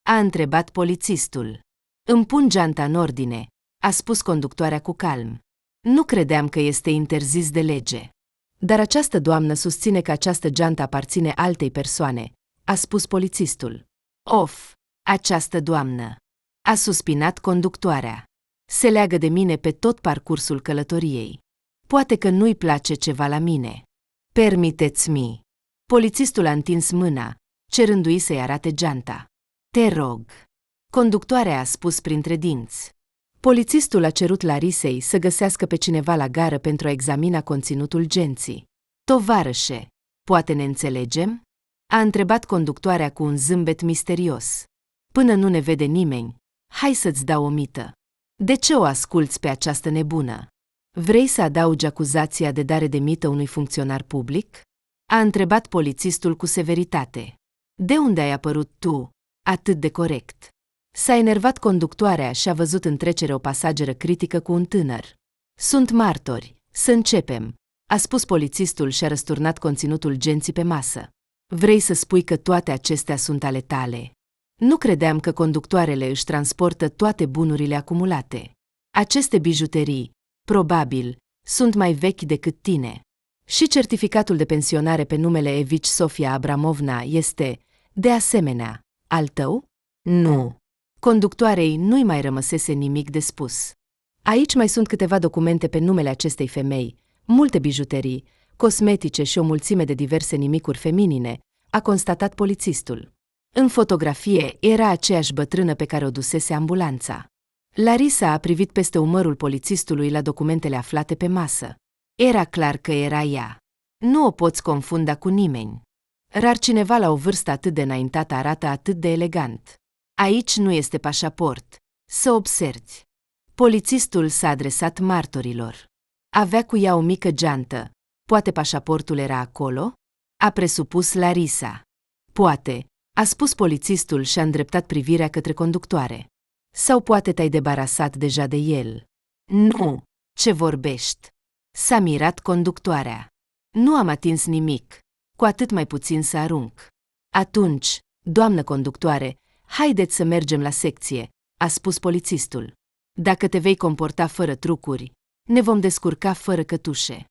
A întrebat polițistul. Îmi pun geanta în ordine, a spus conductoarea cu calm. Nu credeam că este interzis de lege. Dar această doamnă susține că această geantă aparține altei persoane, a spus polițistul. Of, această doamnă! A suspinat conductoarea. Se leagă de mine pe tot parcursul călătoriei. Poate că nu-i place ceva la mine. Permiteți-mi. Polițistul a întins mâna, cerându-i să-i arate geanta. Te rog. Conductoarea a spus printre dinți. Polițistul a cerut Larisei să găsească pe cineva la gară pentru a examina conținutul genții. Tovarășe, poate ne înțelegem? A întrebat conductoarea cu un zâmbet misterios. Până nu ne vede nimeni, hai să-ți dau o mită. De ce o asculți pe această nebună? Vrei să adaugi acuzația de dare de mită unui funcționar public? A întrebat polițistul cu severitate. De unde ai apărut tu, atât de corect? S-a enervat conductoarea și a văzut în trecere o pasageră critică cu un tânăr. Sunt martori, să începem, a spus polițistul și a răsturnat conținutul genții pe masă. Vrei să spui că toate acestea sunt ale tale? Nu credeam că conductoarele își transportă toate bunurile acumulate. Aceste bijuterii, probabil, sunt mai vechi decât tine. Și certificatul de pensionare pe numele Evici Sofia Abramovna este, de asemenea, al tău? Nu. Conductoarei nu-i mai rămăsese nimic de spus. Aici mai sunt câteva documente pe numele acestei femei, multe bijuterii, cosmetice și o mulțime de diverse nimicuri feminine, a constatat polițistul. În fotografie era aceeași bătrână pe care o dusese ambulanța. Larisa a privit peste umărul polițistului la documentele aflate pe masă. Era clar că era ea. Nu o poți confunda cu nimeni. Rar cineva la o vârstă atât de înaintată arată atât de elegant. Aici nu este pașaport. Să observi. Polițistul s-a adresat martorilor. Avea cu ea o mică geantă. Poate pașaportul era acolo? A presupus Larisa. Poate, a spus polițistul și a îndreptat privirea către conductoare. Sau poate te-ai debarasat deja de el. Nu, ce vorbești? S-a mirat conductoarea. Nu am atins nimic, cu atât mai puțin să arunc. Atunci, doamnă conductoare, haideți să mergem la secție, a spus polițistul. Dacă te vei comporta fără trucuri, ne vom descurca fără cătușe.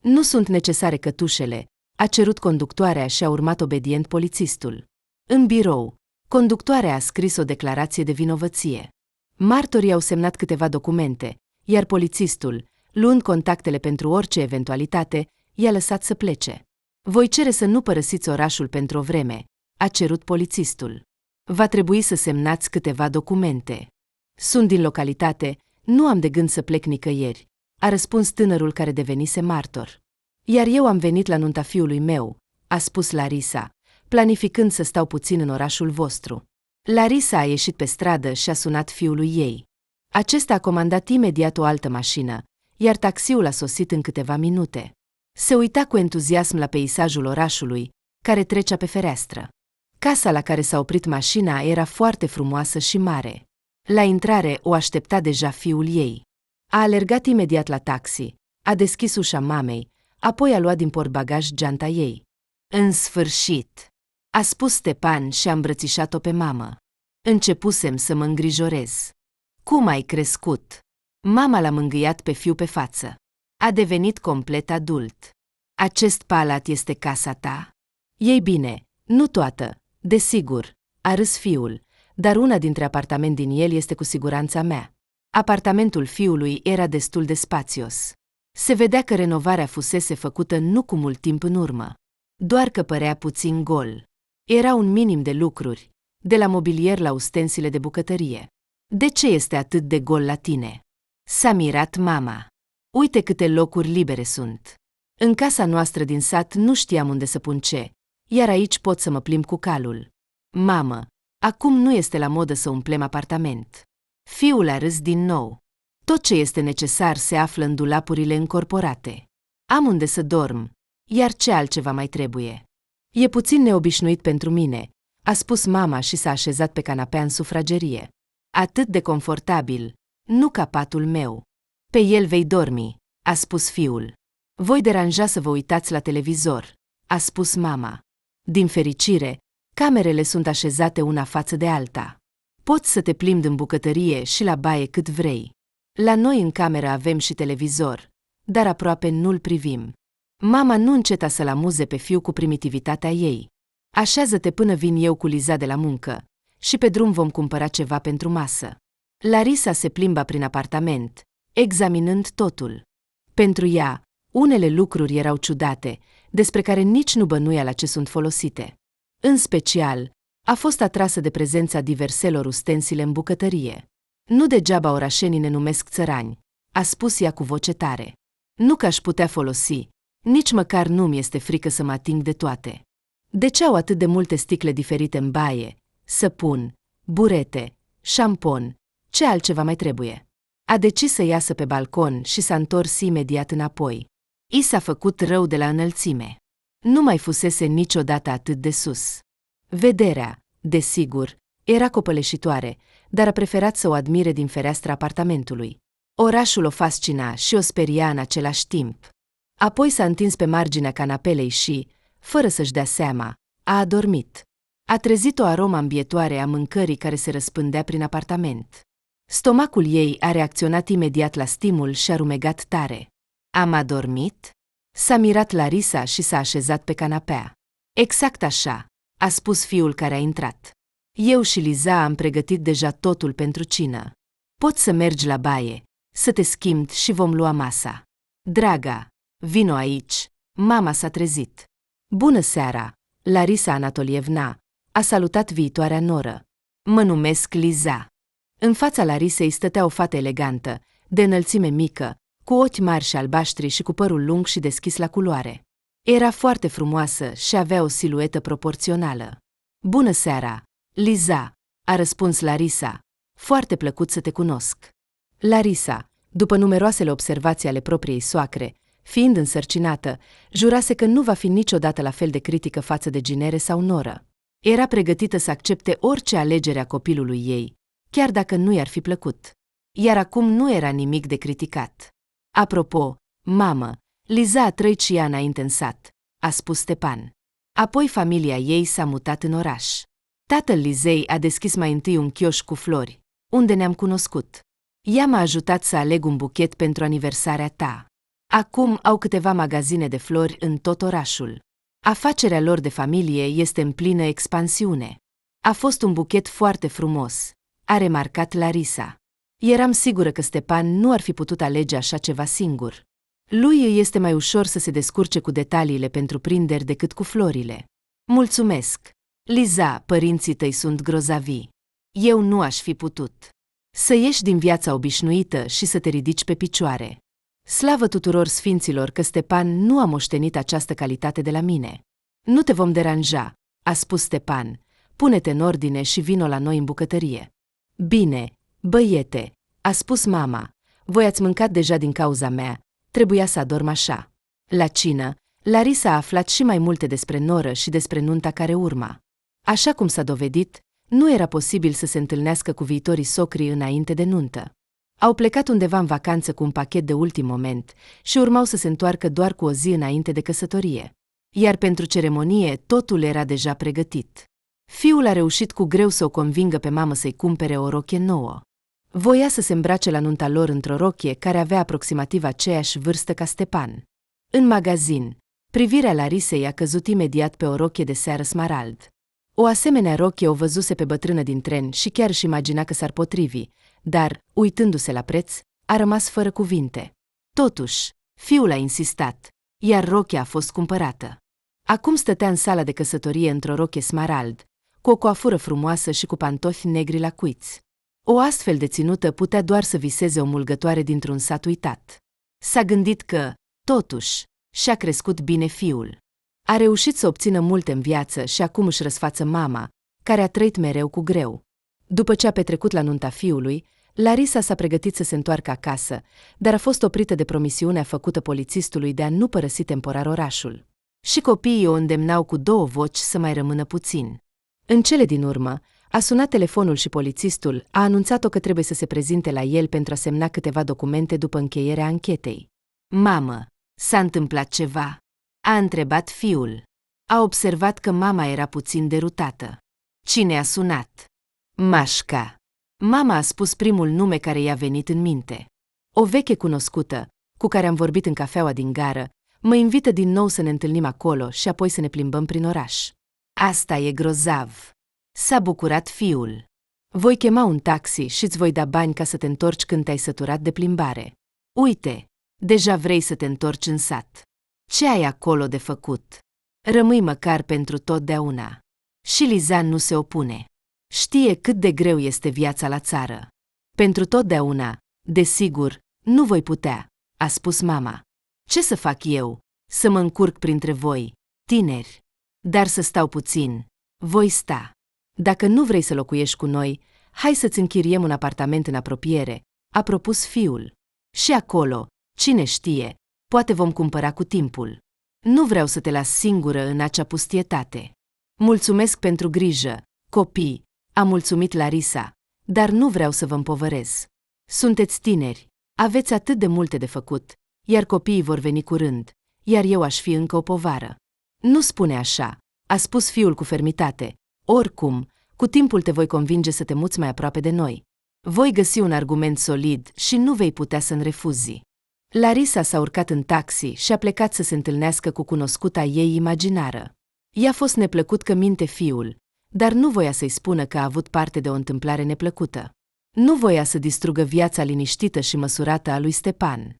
Nu sunt necesare cătușele, a cerut conductoarea și a urmat obedient polițistul. În birou, conductoarea a scris o declarație de vinovăție. Martorii au semnat câteva documente, iar polițistul, luând contactele pentru orice eventualitate, i-a lăsat să plece. Voi cere să nu părăsiți orașul pentru o vreme, a cerut polițistul. Va trebui să semnați câteva documente. Sunt din localitate, nu am de gând să plec nicăieri, a răspuns tânărul care devenise martor. Iar eu am venit la nunta fiului meu, a spus Larisa, planificând să stau puțin în orașul vostru. Larisa a ieșit pe stradă și a sunat fiului ei. Acesta a comandat imediat o altă mașină, iar taxiul a sosit în câteva minute. Se uita cu entuziasm la peisajul orașului, care trecea pe fereastră. Casa la care s-a oprit mașina era foarte frumoasă și mare. La intrare o aștepta deja fiul ei. A alergat imediat la taxi, a deschis ușa mamei, apoi a luat din portbagaj geanta ei. În sfârșit, a spus Stepan și a îmbrățișat-o pe mamă. Începusem să mă îngrijorez. Cum ai crescut? Mama l-a mângâiat pe fiu pe față. A devenit complet adult. Acest palat este casa ta? Ei bine, nu toată, desigur, a râs fiul, dar una dintre apartament din el este cu siguranța mea. Apartamentul fiului era destul de spațios. Se vedea că renovarea fusese făcută nu cu mult timp în urmă. Doar că părea puțin gol. Era un minim de lucruri, de la mobilier la ustensile de bucătărie. De ce este atât de gol la tine? S-a mirat mama. Uite câte locuri libere sunt. În casa noastră din sat nu știam unde să pun ce, iar aici pot să mă plimb cu calul. Mamă, acum nu este la modă să umplem apartament. Fiul a râs din nou. Tot ce este necesar se află în dulapurile încorporate. Am unde să dorm, iar ce altceva mai trebuie? E puțin neobișnuit pentru mine, a spus mama și s-a așezat pe canapea în sufragerie. Atât de confortabil, nu ca patul meu. Pe el vei dormi, a spus fiul. Voi deranja să vă uitați la televizor, a spus mama. Din fericire, camerele sunt așezate una față de alta. Poți să te plimbi în bucătărie și la baie cât vrei. La noi în cameră avem și televizor, dar aproape nu-l privim. Mama nu înceta să-l amuze pe fiu cu primitivitatea ei. Așează-te până vin eu cu Liza de la muncă și pe drum vom cumpăra ceva pentru masă. Larisa se plimba prin apartament, examinând totul. Pentru ea, unele lucruri erau ciudate, despre care nici nu bănuia la ce sunt folosite. În special, a fost atrasă de prezența diverselor ustensile în bucătărie. Nu degeaba orașenii ne numesc țărani, a spus ea cu voce tare. Nu că aș putea folosi, nici măcar nu-mi este frică să mă ating de toate. De ce au atât de multe sticle diferite în baie, săpun, burete, șampon, ce altceva mai trebuie? A decis să iasă pe balcon și s-a întors imediat înapoi. I s-a făcut rău de la înălțime. Nu mai fusese niciodată atât de sus. Vederea, desigur, era copăleșitoare, dar a preferat să o admire din fereastra apartamentului. Orașul o fascina și o speria în același timp. Apoi s-a întins pe marginea canapelei și, fără să-și dea seama, a adormit. A trezit o aromă ambietoare a mâncării care se răspândea prin apartament. Stomacul ei a reacționat imediat la stimul și a rumegat tare. Am adormit? S-a mirat Larisa și s-a așezat pe canapea. Exact așa, a spus fiul care a intrat. Eu și Liza am pregătit deja totul pentru cină. Poți să mergi la baie, să te schimbi și vom lua masa. Draga, vino aici, mama s-a trezit. Bună seara, Larisa Anatolievna, a salutat viitoarea noră. Mă numesc Liza. În fața Larisei stătea o fată elegantă, de înălțime mică, cu ochi mari și albaștri și cu părul lung și deschis la culoare. Era foarte frumoasă și avea o siluetă proporțională. Bună seara, Liza, a răspuns Larisa. Foarte plăcut să te cunosc. Larisa, după numeroasele observații ale propriei soacre, fiind însărcinată, jurase că nu va fi niciodată la fel de critică față de ginere sau noră. Era pregătită să accepte orice alegere a copilului ei, chiar dacă nu i-ar fi plăcut. Iar acum nu era nimic de criticat. Apropo, mamă, Liza a trăit și ea înainte în sat, a spus Stepan. Apoi familia ei s-a mutat în oraș. Tatăl Lizei a deschis mai întâi un chioșc cu flori, unde ne-am cunoscut. Ea m-a ajutat să aleg un buchet pentru aniversarea ta. Acum au câteva magazine de flori în tot orașul. Afacerea lor de familie este în plină expansiune. A fost un buchet foarte frumos, a remarcat Larisa. Eram sigură că Stepan nu ar fi putut alege așa ceva singur. Lui îi este mai ușor să se descurce cu detaliile pentru prinderi decât cu florile. Mulțumesc. Liza, părinții tăi sunt grozavi. Eu nu aș fi putut. Să ieși din viața obișnuită și să te ridici pe picioare. Slavă tuturor sfinților că Stepan nu a moștenit această calitate de la mine. Nu te vom deranja, a spus Stepan. Pune-te în ordine și vino la noi în bucătărie. Bine, băiete, a spus mama. Voi ați mâncat deja din cauza mea, trebuia să adorm așa. La cină, Larisa a aflat și mai multe despre noră și despre nunta care urma. Așa cum s-a dovedit, nu era posibil să se întâlnească cu viitorii socri înainte de nuntă. Au plecat undeva în vacanță cu un pachet de ultim moment și urmau să se întoarcă doar cu o zi înainte de căsătorie. Iar pentru ceremonie totul era deja pregătit. Fiul a reușit cu greu să o convingă pe mamă să-i cumpere o rochie nouă. Voia să se îmbrace la nunta lor într-o rochie care avea aproximativ aceeași vârstă ca Stepan. În magazin, privirea Larisei a căzut imediat pe o rochie de seară smarald. O asemenea rochie o văzuse pe bătrână din tren și chiar își imagina că s-ar potrivi, dar, uitându-se la preț, a rămas fără cuvinte. Totuși, Fiul a insistat, iar rochia a fost cumpărată. Acum stătea în sala de căsătorie într-o rochie smarald, cu o coafură frumoasă și cu pantofi negri la cuiți. O astfel de ținută putea doar să viseze o mulgătoare dintr-un sat uitat. S-a gândit că, totuși, și-a crescut bine fiul. A reușit să obțină multe în viață și acum își răsfață mama, care a trăit mereu cu greu. După ce a petrecut la nunta fiului, Larisa s-a pregătit să se întoarcă acasă, dar a fost oprită de promisiunea făcută polițistului de a nu părăsi temporar orașul. Și copiii o îndemnau cu două voci să mai rămână puțin. În cele din urmă, a sunat telefonul și polițistul a anunțat-o că trebuie să se prezinte la el pentru a semna câteva documente după încheierea anchetei. Mamă, s-a întâmplat ceva? A întrebat fiul. A observat că mama era puțin derutată. Cine a sunat? Mașca. Mama a spus primul nume care i-a venit în minte. O veche cunoscută, cu care am vorbit în cafeaua din gară, mă invită din nou să ne întâlnim acolo și apoi să ne plimbăm prin oraș. Asta e grozav. S-a bucurat fiul. Voi chema un taxi și îți voi da bani ca să te întorci când te-ai săturat de plimbare. Uite, deja vrei să te întorci în sat. Ce ai acolo de făcut? Rămâi măcar pentru totdeauna. Și Lizan nu se opune. Știe cât de greu este viața la țară. Pentru totdeauna, desigur, nu voi putea, a spus mama. Ce să fac eu? Să mă încurc printre voi, tineri. Dar să stau puțin. Voi sta. Dacă nu vrei să locuiești cu noi, hai să-ți închiriem un apartament în apropiere, a propus fiul. Și acolo, cine știe, poate vom cumpăra cu timpul. Nu vreau să te las singură în acea pustietate. Mulțumesc pentru grijă, copii, a mulțumit Larisa, dar nu vreau să vă împovărez. Sunteți tineri, aveți atât de multe de făcut, iar copiii vor veni curând, iar eu aș fi încă o povară. Nu spune așa, a spus fiul cu fermitate. Oricum, cu timpul te voi convinge să te muți mai aproape de noi. Voi găsi un argument solid și nu vei putea să-mi refuzi. Larisa s-a urcat în taxi și a plecat să se întâlnească cu cunoscuta ei imaginară. I-a fost neplăcut că minte fiul, dar nu voia să-i spună că a avut parte de o întâmplare neplăcută. Nu voia să distrugă viața liniștită și măsurată a lui Stepan.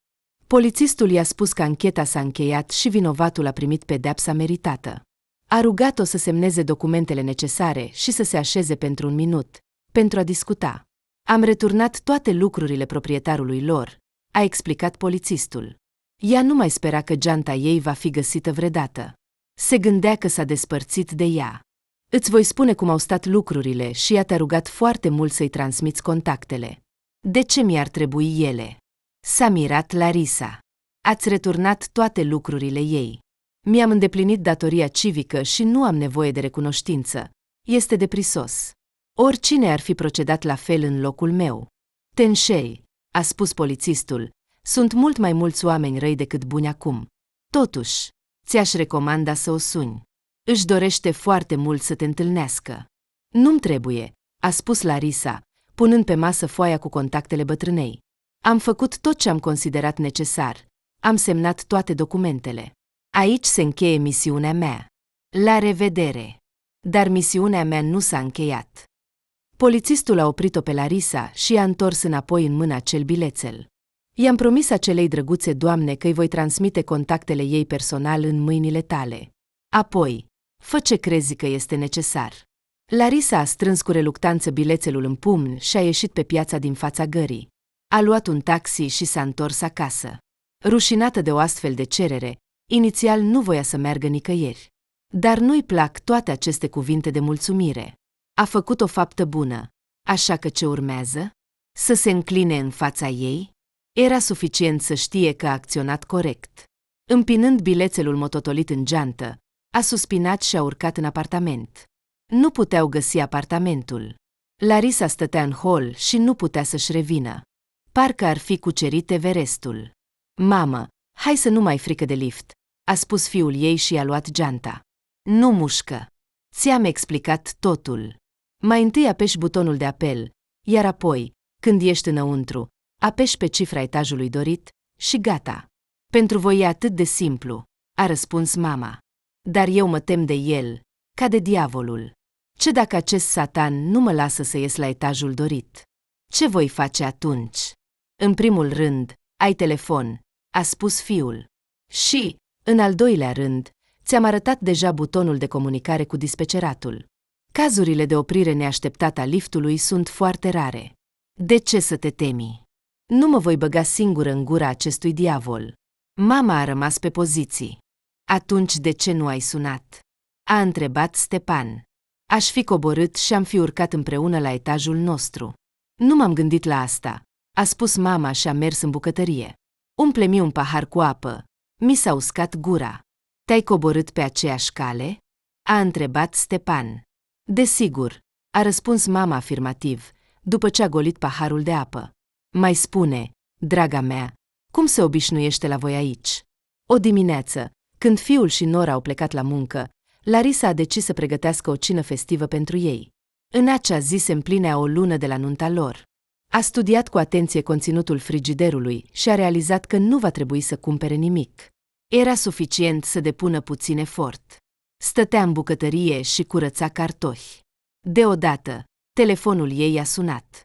Polițistul i-a spus că ancheta s-a încheiat și vinovatul a primit pedeapsa meritată. A rugat-o să semneze documentele necesare și să se așeze pentru un minut, pentru a discuta. Am returnat toate lucrurile proprietarului lor, a explicat polițistul. Ea nu mai spera că geanta ei va fi găsită vreodată. Se gândea că s-a despărțit de ea. Îți voi spune cum au stat lucrurile și ea te-a rugat foarte mult să-i transmiți contactele. De ce mi-ar trebui ele? S-a mirat Larisa. Ați returnat toate lucrurile ei. Mi-am îndeplinit datoria civică și nu am nevoie de recunoștință. Este deprisos. Oricine ar fi procedat la fel în locul meu. Te înșeli, a spus polițistul. Sunt mult mai mulți oameni răi decât buni acum. Totuși, ți-aș recomanda să o suni. Își dorește foarte mult să te întâlnească. Nu-mi trebuie, a spus Larisa, punând pe masă foaia cu contactele bătrânei. Am făcut tot ce am considerat necesar. Am semnat toate documentele. Aici se încheie misiunea mea. La revedere! Dar misiunea mea nu s-a încheiat. Polițistul a oprit-o pe Larisa și i-a întors înapoi în mână acel bilețel. I-am promis acelei drăguțe doamne că îi voi transmite contactele ei personal în mâinile tale. Apoi, fă ce crezi că este necesar. Larisa a strâns cu reluctanță bilețelul în pumn și a ieșit pe piața din fața gării. A luat un taxi și s-a întors acasă. Rușinată de o astfel de cerere, inițial nu voia să meargă nicăieri. Dar nu-i plac toate aceste cuvinte de mulțumire. A făcut o faptă bună, așa că ce urmează? Să se încline în fața ei? Era suficient să știe că a acționat corect. Împinând bilețelul mototolit în geantă, a suspinat și a urcat în apartament. Nu puteau găsi apartamentul. Larisa stătea în hol și nu putea să-și revină. Parcă ar fi cucerit Everestul. Mamă, hai să nu mai frică de lift, a spus fiul ei și i-a luat geanta. Nu mușcă. Ți-am explicat totul. Mai întâi apeși butonul de apel, iar apoi, când ești înăuntru, apeși pe cifra etajului dorit și gata. Pentru voi e atât de simplu, a răspuns mama. Dar eu mă tem de el, ca de diavolul. Ce dacă acest satan nu mă lasă să ies la etajul dorit? Ce voi face atunci? În primul rând, ai telefon, a spus fiul. Și, în al doilea rând, ți-am arătat deja butonul de comunicare cu dispeceratul. Cazurile de oprire neașteptată a liftului sunt foarte rare. De ce să te temi? Nu mă voi băga singură în gura acestui diavol. Mama a rămas pe poziții. Atunci de ce nu ai sunat? A întrebat Stepan. Aș fi coborât și am fi urcat împreună la etajul nostru. Nu m-am gândit la asta, a spus mama și a mers în bucătărie. Umple-mi un pahar cu apă. Mi s-a uscat gura. Te-ai coborât pe aceeași cale? A întrebat Stepan. Desigur, a răspuns mama afirmativ, după ce a golit paharul de apă. Mai spune, draga mea, cum se obișnuiește la voi aici? O dimineață, când fiul și Nora au plecat la muncă, Larisa a decis să pregătească o cină festivă pentru ei. În acea zi se împlinea o lună de la nunta lor. A studiat cu atenție conținutul frigiderului și a realizat că nu va trebui să cumpere nimic. Era suficient să depună puțin efort. Stătea în bucătărie și curăța cartofi. Deodată, telefonul ei a sunat.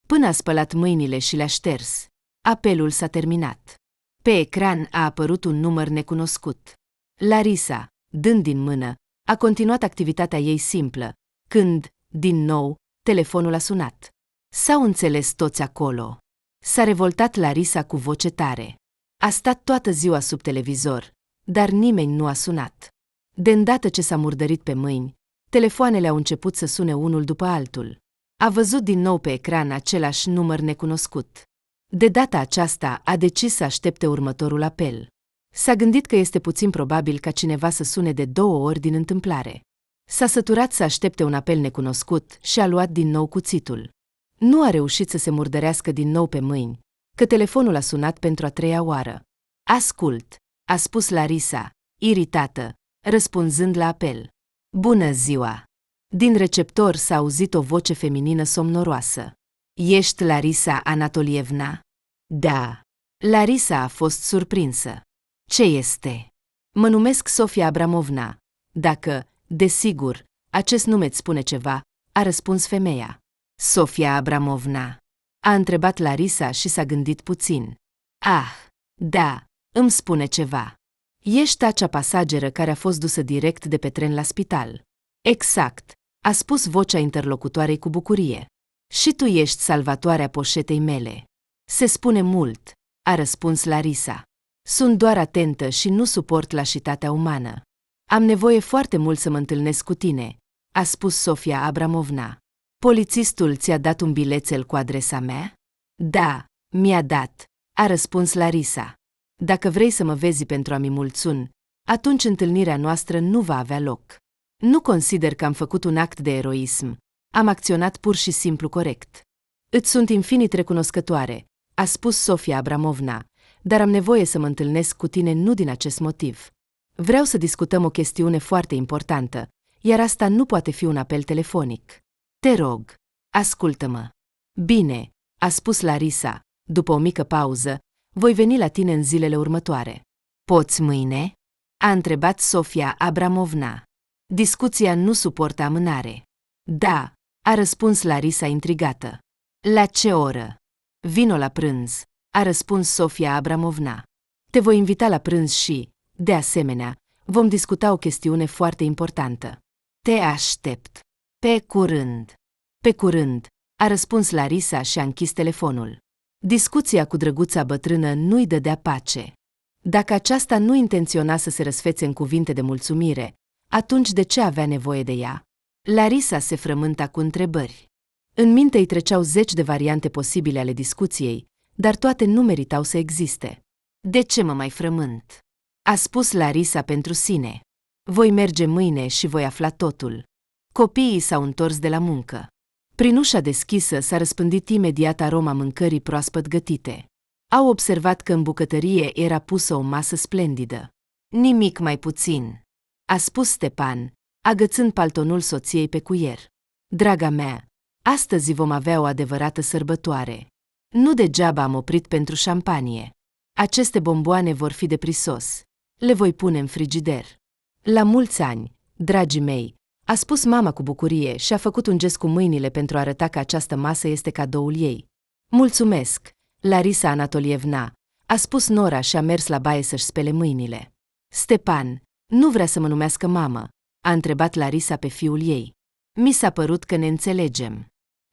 Până a spălat mâinile și le-a șters, apelul s-a terminat. Pe ecran a apărut un număr necunoscut. Larisa, dând din mână, a continuat activitatea ei simplă, când, din nou, telefonul a sunat. S-au înțeles toți acolo. S-a revoltat Larisa cu voce tare. A stat toată ziua sub televizor, dar nimeni nu a sunat. De îndată ce s-a murdărit pe mâini, telefoanele au început să sune unul după altul. A văzut din nou pe ecran același număr necunoscut. De data aceasta a decis să aștepte următorul apel. S-a gândit că este puțin probabil ca cineva să sune de 2 ori din întâmplare. S-a săturat să aștepte un apel necunoscut și a luat din nou cuțitul. Nu a reușit să se murdărească din nou pe mâini, că telefonul a sunat pentru a 3-a oară. Ascult, a spus Larisa, iritată, răspunzând la apel. Bună ziua! Din receptor s-a auzit o voce feminină somnoroasă. Ești Larisa Anatolievna? Da. Larisa a fost surprinsă. Ce este? Mă numesc Sofia Abramovna. Dacă, desigur, acest nume îți spune ceva, a răspuns femeia. Sofia Abramovna. A întrebat Larisa și s-a gândit puțin. Ah, da, îmi spune ceva. Ești acea pasageră care a fost dusă direct de pe tren la spital. Exact, a spus vocea interlocutoarei cu bucurie. Și tu ești salvatoarea poșetei mele. Se spune mult, a răspuns Larisa. Sunt doar atentă și nu suport lașitatea umană. Am nevoie foarte mult să mă întâlnesc cu tine, a spus Sofia Abramovna. Polițistul ți-a dat un bilețel cu adresa mea? Da, mi-a dat, a răspuns Larisa. Dacă vrei să mă vezi pentru a-mi mulțumi, atunci întâlnirea noastră nu va avea loc. Nu consider că am făcut un act de eroism. Am acționat pur și simplu corect. Îți sunt infinit recunoscătoare, a spus Sofia Abramovna, dar am nevoie să mă întâlnesc cu tine nu din acest motiv. Vreau să discutăm o chestiune foarte importantă, iar asta nu poate fi un apel telefonic. Te rog, ascultă-mă. Bine, a spus Larisa, după o mică pauză, voi veni la tine în zilele următoare. Poți mâine? A întrebat Sofia Abramovna. Discuția nu suportă amânare. Da, a răspuns Larisa intrigată. La ce oră? Vino la prânz, a răspuns Sofia Abramovna. Te voi invita la prânz și, de asemenea, vom discuta o chestiune foarte importantă. Te aștept. Pe curând. Pe curând, a răspuns Larisa și a închis telefonul. Discuția cu drăguța bătrână nu-i dădea pace. Dacă aceasta nu intenționa să se răsfețe în cuvinte de mulțumire, atunci de ce avea nevoie de ea? Larisa se frământa cu întrebări. În minte îi treceau 10 de variante posibile ale discuției, dar toate nu meritau să existe. De ce mă mai frământ? A spus Larisa pentru sine. Voi merge mâine și voi afla totul. Copiii s-au întors de la muncă. Prin ușa deschisă s-a răspândit imediat aroma mâncării proaspăt gătite. Au observat că în bucătărie era pusă o masă splendidă. Nimic mai puțin, a spus Stepan, agățând paltonul soției pe cuier. Draga mea, astăzi vom avea o adevărată sărbătoare. Nu degeaba am oprit pentru șampanie. Aceste bomboane vor fi de prisos. Le voi pune în frigider. La mulți ani, dragii mei, a spus mama cu bucurie și a făcut un gest cu mâinile pentru a arăta că această masă este cadoul ei. Mulțumesc, Larisa Anatolievna, a spus Nora și a mers la baie să-și spele mâinile. Stepan, nu vrea să mă numească mamă, a întrebat Larisa pe fiul ei. Mi s-a părut că ne înțelegem.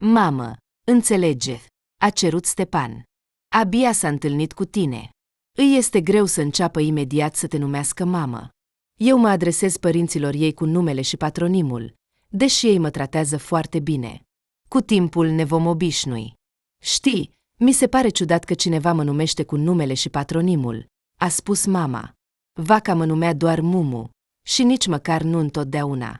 Mamă, înțelege, a cerut Stepan. Abia s-a întâlnit cu tine. Îi este greu să înceapă imediat să te numească mamă. Eu mă adresez părinților ei cu numele și patronimul, deși ei mă tratează foarte bine. Cu timpul ne vom obișnui. Știi, mi se pare ciudat că cineva mă numește cu numele și patronimul, a spus mama. Vaca mă numea doar Mumu, și nici măcar nu întotdeauna.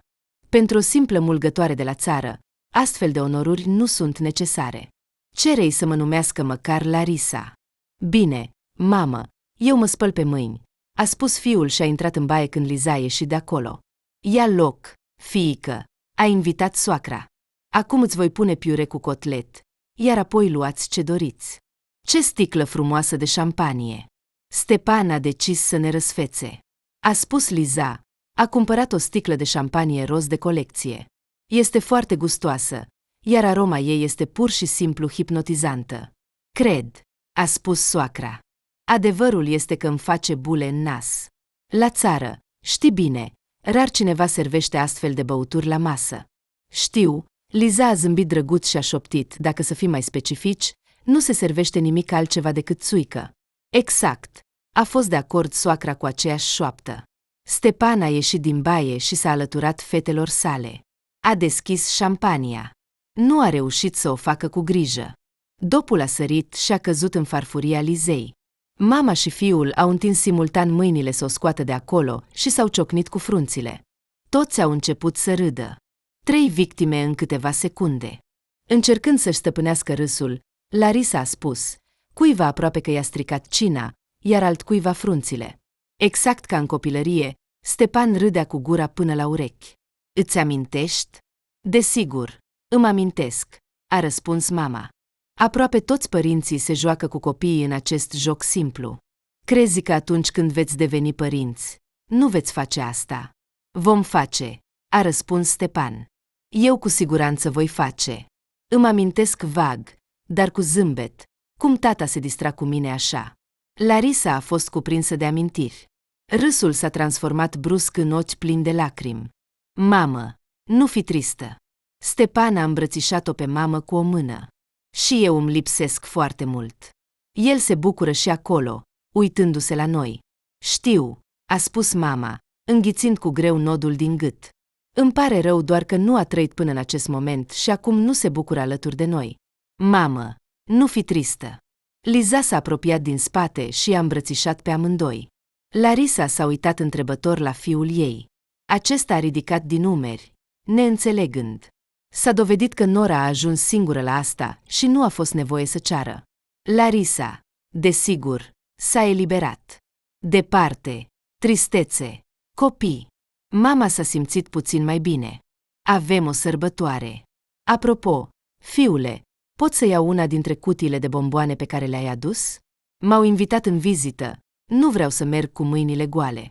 Pentru o simplă mulgătoare de la țară, astfel de onoruri nu sunt necesare. Cere-i să mă numească măcar Larisa. Bine, mamă, eu mă spăl pe mâini, a spus fiul și a intrat în baie când Liza a ieșit de acolo. Ia loc, fiică, a invitat soacra. Acum îți voi pune piure cu cotlet, iar apoi luați ce doriți. Ce sticlă frumoasă de șampanie! Stepan a decis să ne răsfețe. A spus Liza, a cumpărat o sticlă de șampanie roz de colecție. Este foarte gustoasă, iar aroma ei este pur și simplu hipnotizantă. Cred, a spus soacra. Adevărul este că îmi face bule în nas. La țară, știi bine, rar cineva servește astfel de băuturi la masă. Știu, Liza a zâmbit drăguț și a șoptit, dacă să fim mai specifici, nu se servește nimic altceva decât țuică. Exact, a fost de acord soacra cu aceeași șoaptă. Stepan a ieșit din baie și s-a alăturat fetelor sale. A deschis șampania. Nu a reușit să o facă cu grijă. Dopul a sărit și a căzut în farfuria Lizei. Mama și fiul au întins simultan mâinile să o scoată de acolo și s-au ciocnit cu frunțile. Toți au început să râdă. 3 victime în câteva secunde. Încercând să-și stăpânească râsul, Larisa a spus, cuiva aproape că i-a stricat cina, iar altcuiva frunțile. Exact ca în copilărie, Stepan râdea cu gura până la urechi. Îți amintești? Desigur, îmi amintesc, a răspuns mama. Aproape toți părinții se joacă cu copiii în acest joc simplu. Crezi că atunci când veți deveni părinți, nu veți face asta? Vom face, a răspuns Stepan. Eu cu siguranță voi face. Îmi amintesc vag, dar cu zâmbet, cum tata se distra cu mine așa. Larisa a fost cuprinsă de amintiri. Râsul s-a transformat brusc în ochi plini de lacrimi. Mamă, nu fi tristă. Stepan a îmbrățișat-o pe mamă cu o mână. Și eu îmi lipsesc foarte mult. El se bucură și acolo, uitându-se la noi. Știu, a spus mama, înghițind cu greu nodul din gât. Îmi pare rău doar că nu a trăit până în acest moment și acum nu se bucură alături de noi. Mamă, nu fi tristă. Liza s-a apropiat din spate și i-a îmbrățișat pe amândoi. Larisa s-a uitat întrebător la fiul ei. Acesta a ridicat din umeri, neînțelegând. S-a dovedit că Nora a ajuns singură la asta și nu a fost nevoie să ceară. Larisa, desigur, s-a eliberat. Departe, tristețe, copii. Mama s-a simțit puțin mai bine. Avem o sărbătoare. Apropo, fiule, pot să iau una dintre cutiile de bomboane pe care le-ai adus? M-au invitat în vizită, nu vreau să merg cu mâinile goale.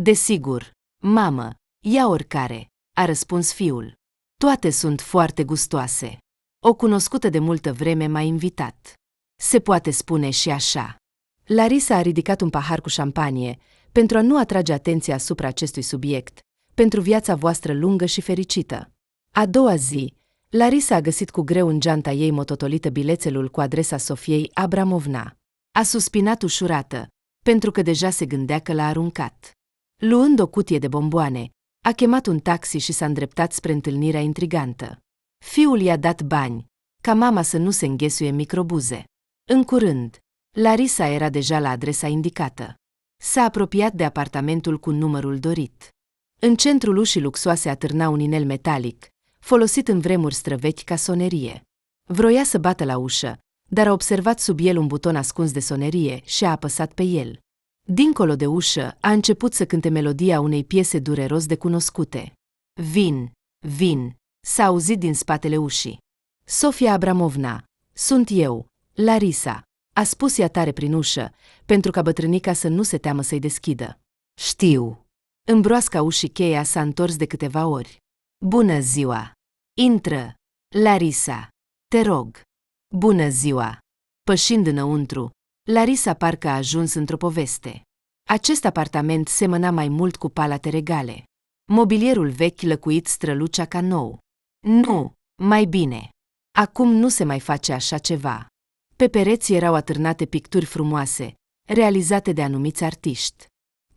Desigur, mamă, ia oricare, a răspuns fiul. Toate sunt foarte gustoase. O cunoscută de multă vreme m-a invitat. Se poate spune și așa. Larisa a ridicat un pahar cu șampanie, pentru a nu atrage atenția asupra acestui subiect, pentru viața voastră lungă și fericită. A doua zi, Larisa a găsit cu greu în geanta ei mototolită bilețelul cu adresa Sofiei Abramovna. A suspinat ușurată, pentru că deja se gândea că l-a aruncat. Luând o cutie de bomboane, a chemat un taxi și s-a îndreptat spre întâlnirea intrigantă. Fiul i-a dat bani, ca mama să nu se înghesuie microbuze. În curând, Larisa era deja la adresa indicată. S-a apropiat de apartamentul cu numărul dorit. În centrul ușii luxoase atârna un inel metalic, folosit în vremuri străvechi ca sonerie. Vroia să bată la ușă, dar a observat sub el un buton ascuns de sonerie și a apăsat pe el. Dincolo de ușă, a început să cânte melodia unei piese dureros de cunoscute. Vin, vin, s-a auzit din spatele ușii. Sofia Abramovna, sunt eu, Larisa, a spus ea tare prin ușă, pentru ca bătrânica să nu se teamă să-i deschidă. Știu. În broasca ușii cheia s-a întors de câteva ori. Bună ziua! Intră, Larisa, te rog. Bună ziua! Pășind înăuntru, Larisa parcă a ajuns într-o poveste. Acest apartament semăna mai mult cu palate regale. Mobilierul vechi lăcuit strălucea ca nou. Nu, mai bine. Acum nu se mai face așa ceva. Pe pereți erau atârnate picturi frumoase, realizate de anumiți artiști.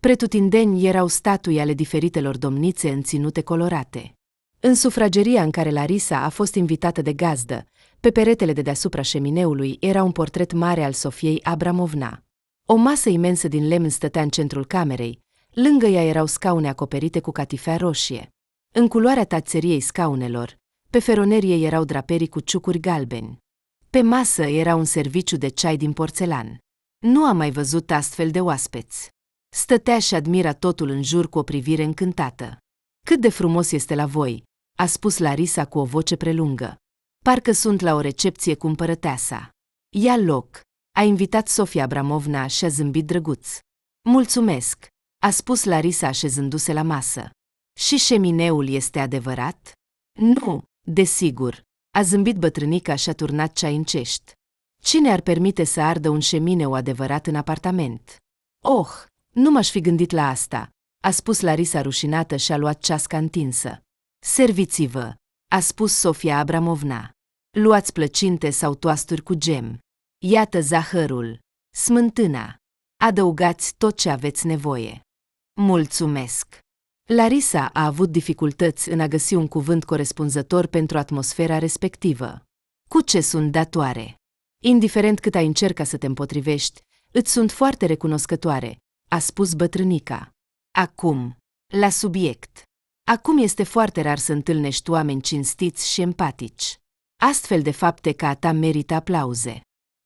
Pretutindeni erau statui ale diferitelor domnițe în ținute colorate. În sufrageria în care Larisa a fost invitată de gazdă, pe peretele de deasupra șemineului era un portret mare al Sofiei Abramovna. O masă imensă din lemn stătea în centrul camerei, lângă ea erau scaune acoperite cu catifea roșie. În culoarea tațeriei scaunelor, pe feronerie erau draperii cu ciucuri galbeni. Pe masă era un serviciu de ceai din porțelan. Nu am mai văzut astfel de oaspeți. Stătea și admira totul în jur cu o privire încântată. Cât de frumos este la voi, a spus Larisa cu o voce prelungă. Parcă sunt la o recepție cu împărăteasa. Ia loc, a invitat Sofia Abramovna și a zâmbit drăguț. Mulțumesc, a spus Larisa așezându-se la masă. Și șemineul este adevărat? Nu, desigur, a zâmbit bătrânica și a turnat ceai în cești. Cine ar permite să ardă un șemineu adevărat în apartament? Oh, nu m-aș fi gândit la asta, a spus Larisa rușinată și a luat ceasca întinsă. Serviți-vă, a spus Sofia Abramovna. Luați plăcinte sau toasturi cu gem. Iată zahărul, smântâna. Adăugați tot ce aveți nevoie. Mulțumesc. Larisa a avut dificultăți în a găsi un cuvânt corespunzător pentru atmosfera respectivă. Cu ce sunt datoare? Indiferent cât ai încerca să te împotrivești, îți sunt foarte recunoscătoare, a spus bătrânica. Acum, la subiect. Acum este foarte rar să întâlnești oameni cinstiți și empatici. Astfel de fapte ca a ta merită aplauze.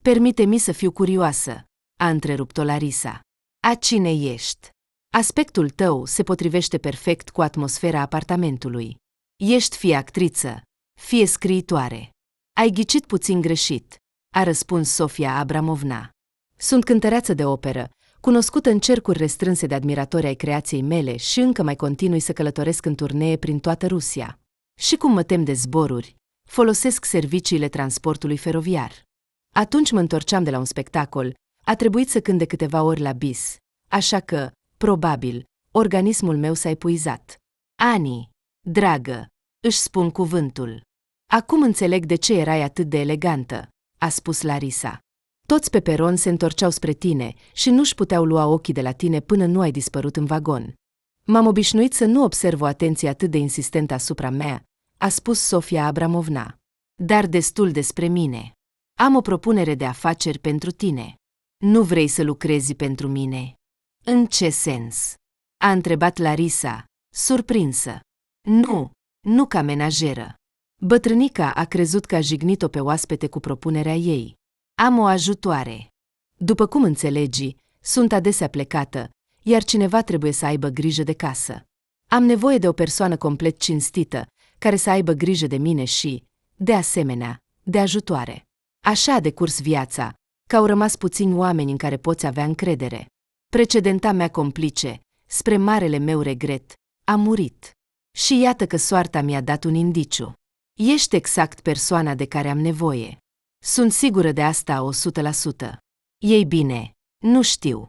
Permite-mi să fiu curioasă, a întrerupt-o Larisa. A cine ești? Aspectul tău se potrivește perfect cu atmosfera apartamentului. Ești fie actriță, fie scriitoare. Ai ghicit puțin greșit, a răspuns Sofia Abramovna. Sunt cântăreață de operă, cunoscută în cercuri restrânse de admiratori ai creației mele și încă mai continui să călătoresc în turnee prin toată Rusia. Și cum mă tem de zboruri, folosesc serviciile transportului feroviar. Atunci mă întorceam de la un spectacol, a trebuit să cânt de câteva ori la bis, așa că, probabil, organismul meu s-a epuizat. Ani, dragă, își spun cuvântul. Acum înțeleg de ce erai atât de elegantă, a spus Larisa. Toți pe peron se întorceau spre tine și nu-și puteau lua ochii de la tine până nu ai dispărut în vagon. M-am obișnuit să nu observ o atenție atât de insistentă asupra mea, a spus Sofia Abramovna. Dar destul despre mine. Am o propunere de afaceri pentru tine. Nu vrei să lucrezi pentru mine? În ce sens? A întrebat Larisa, surprinsă. Nu ca menajeră. Bătrânica a crezut că a jignit-o pe oaspete cu propunerea ei. Am o ajutoare. După cum înțelegi, sunt adesea plecată, iar cineva trebuie să aibă grijă de casă. Am nevoie de o persoană complet cinstită, care să aibă grijă de mine și, de asemenea, de ajutoare. Așa a decurs viața, că au rămas puțini oameni în care poți avea încredere. Precedenta mea complice, spre marele meu regret, a murit. Și iată că soarta mi-a dat un indiciu. Ești exact persoana de care am nevoie. Sunt sigură de asta 100%. Ei bine, nu știu.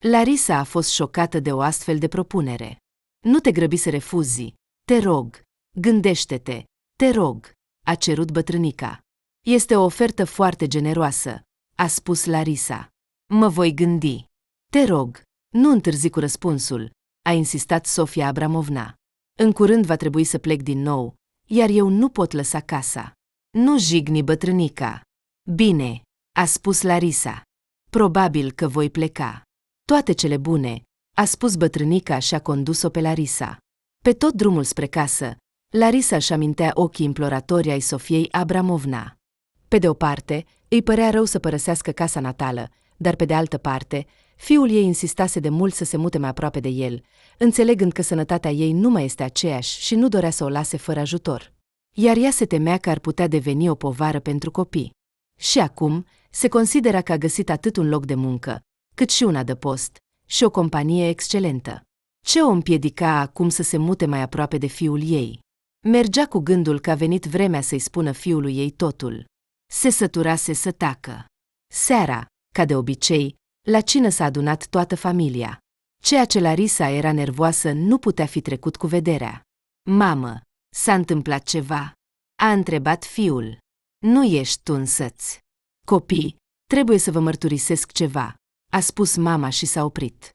Larisa a fost șocată de o astfel de propunere. Nu te grăbi să refuzi, te rog, gândește-te, te rog, a cerut bătrânica. Este o ofertă foarte generoasă, a spus Larisa. Mă voi gândi. Te rog, nu întârzi cu răspunsul, a insistat Sofia Abramovna. În curând va trebui să plec din nou, iar eu nu pot lăsa casa. Nu jigni, bătrânica. Bine, a spus Larisa. Probabil că voi pleca. Toate cele bune, a spus bătrânica și a condus-o pe Larisa. Pe tot drumul spre casă, Larisa își amintea ochii imploratori ai Sofiei Abramovna. Pe de o parte, îi părea rău să părăsească casa natală, dar pe de altă parte, fiul ei insistase de mult să se mute mai aproape de el, înțelegând că sănătatea ei nu mai este aceeași și nu dorea să o lase fără ajutor. Iar ea se temea că ar putea deveni o povară pentru copii. Și acum, se considera că a găsit atât un loc de muncă, cât și un adăpost, și o companie excelentă. Ce o împiedica acum să se mute mai aproape de fiul ei? Mergea cu gândul că a venit vremea să-i spună fiului ei totul. Se săturase să tacă. Seara, Ca de obicei, la cină s-a adunat toată familia. Ceea ce Larisa era nervoasă nu putea fi trecut cu vederea. Mamă, s-a întâmplat ceva? A întrebat fiul. Nu ești tu însăți. Copii, trebuie să vă mărturisesc ceva, a spus mama și s-a oprit.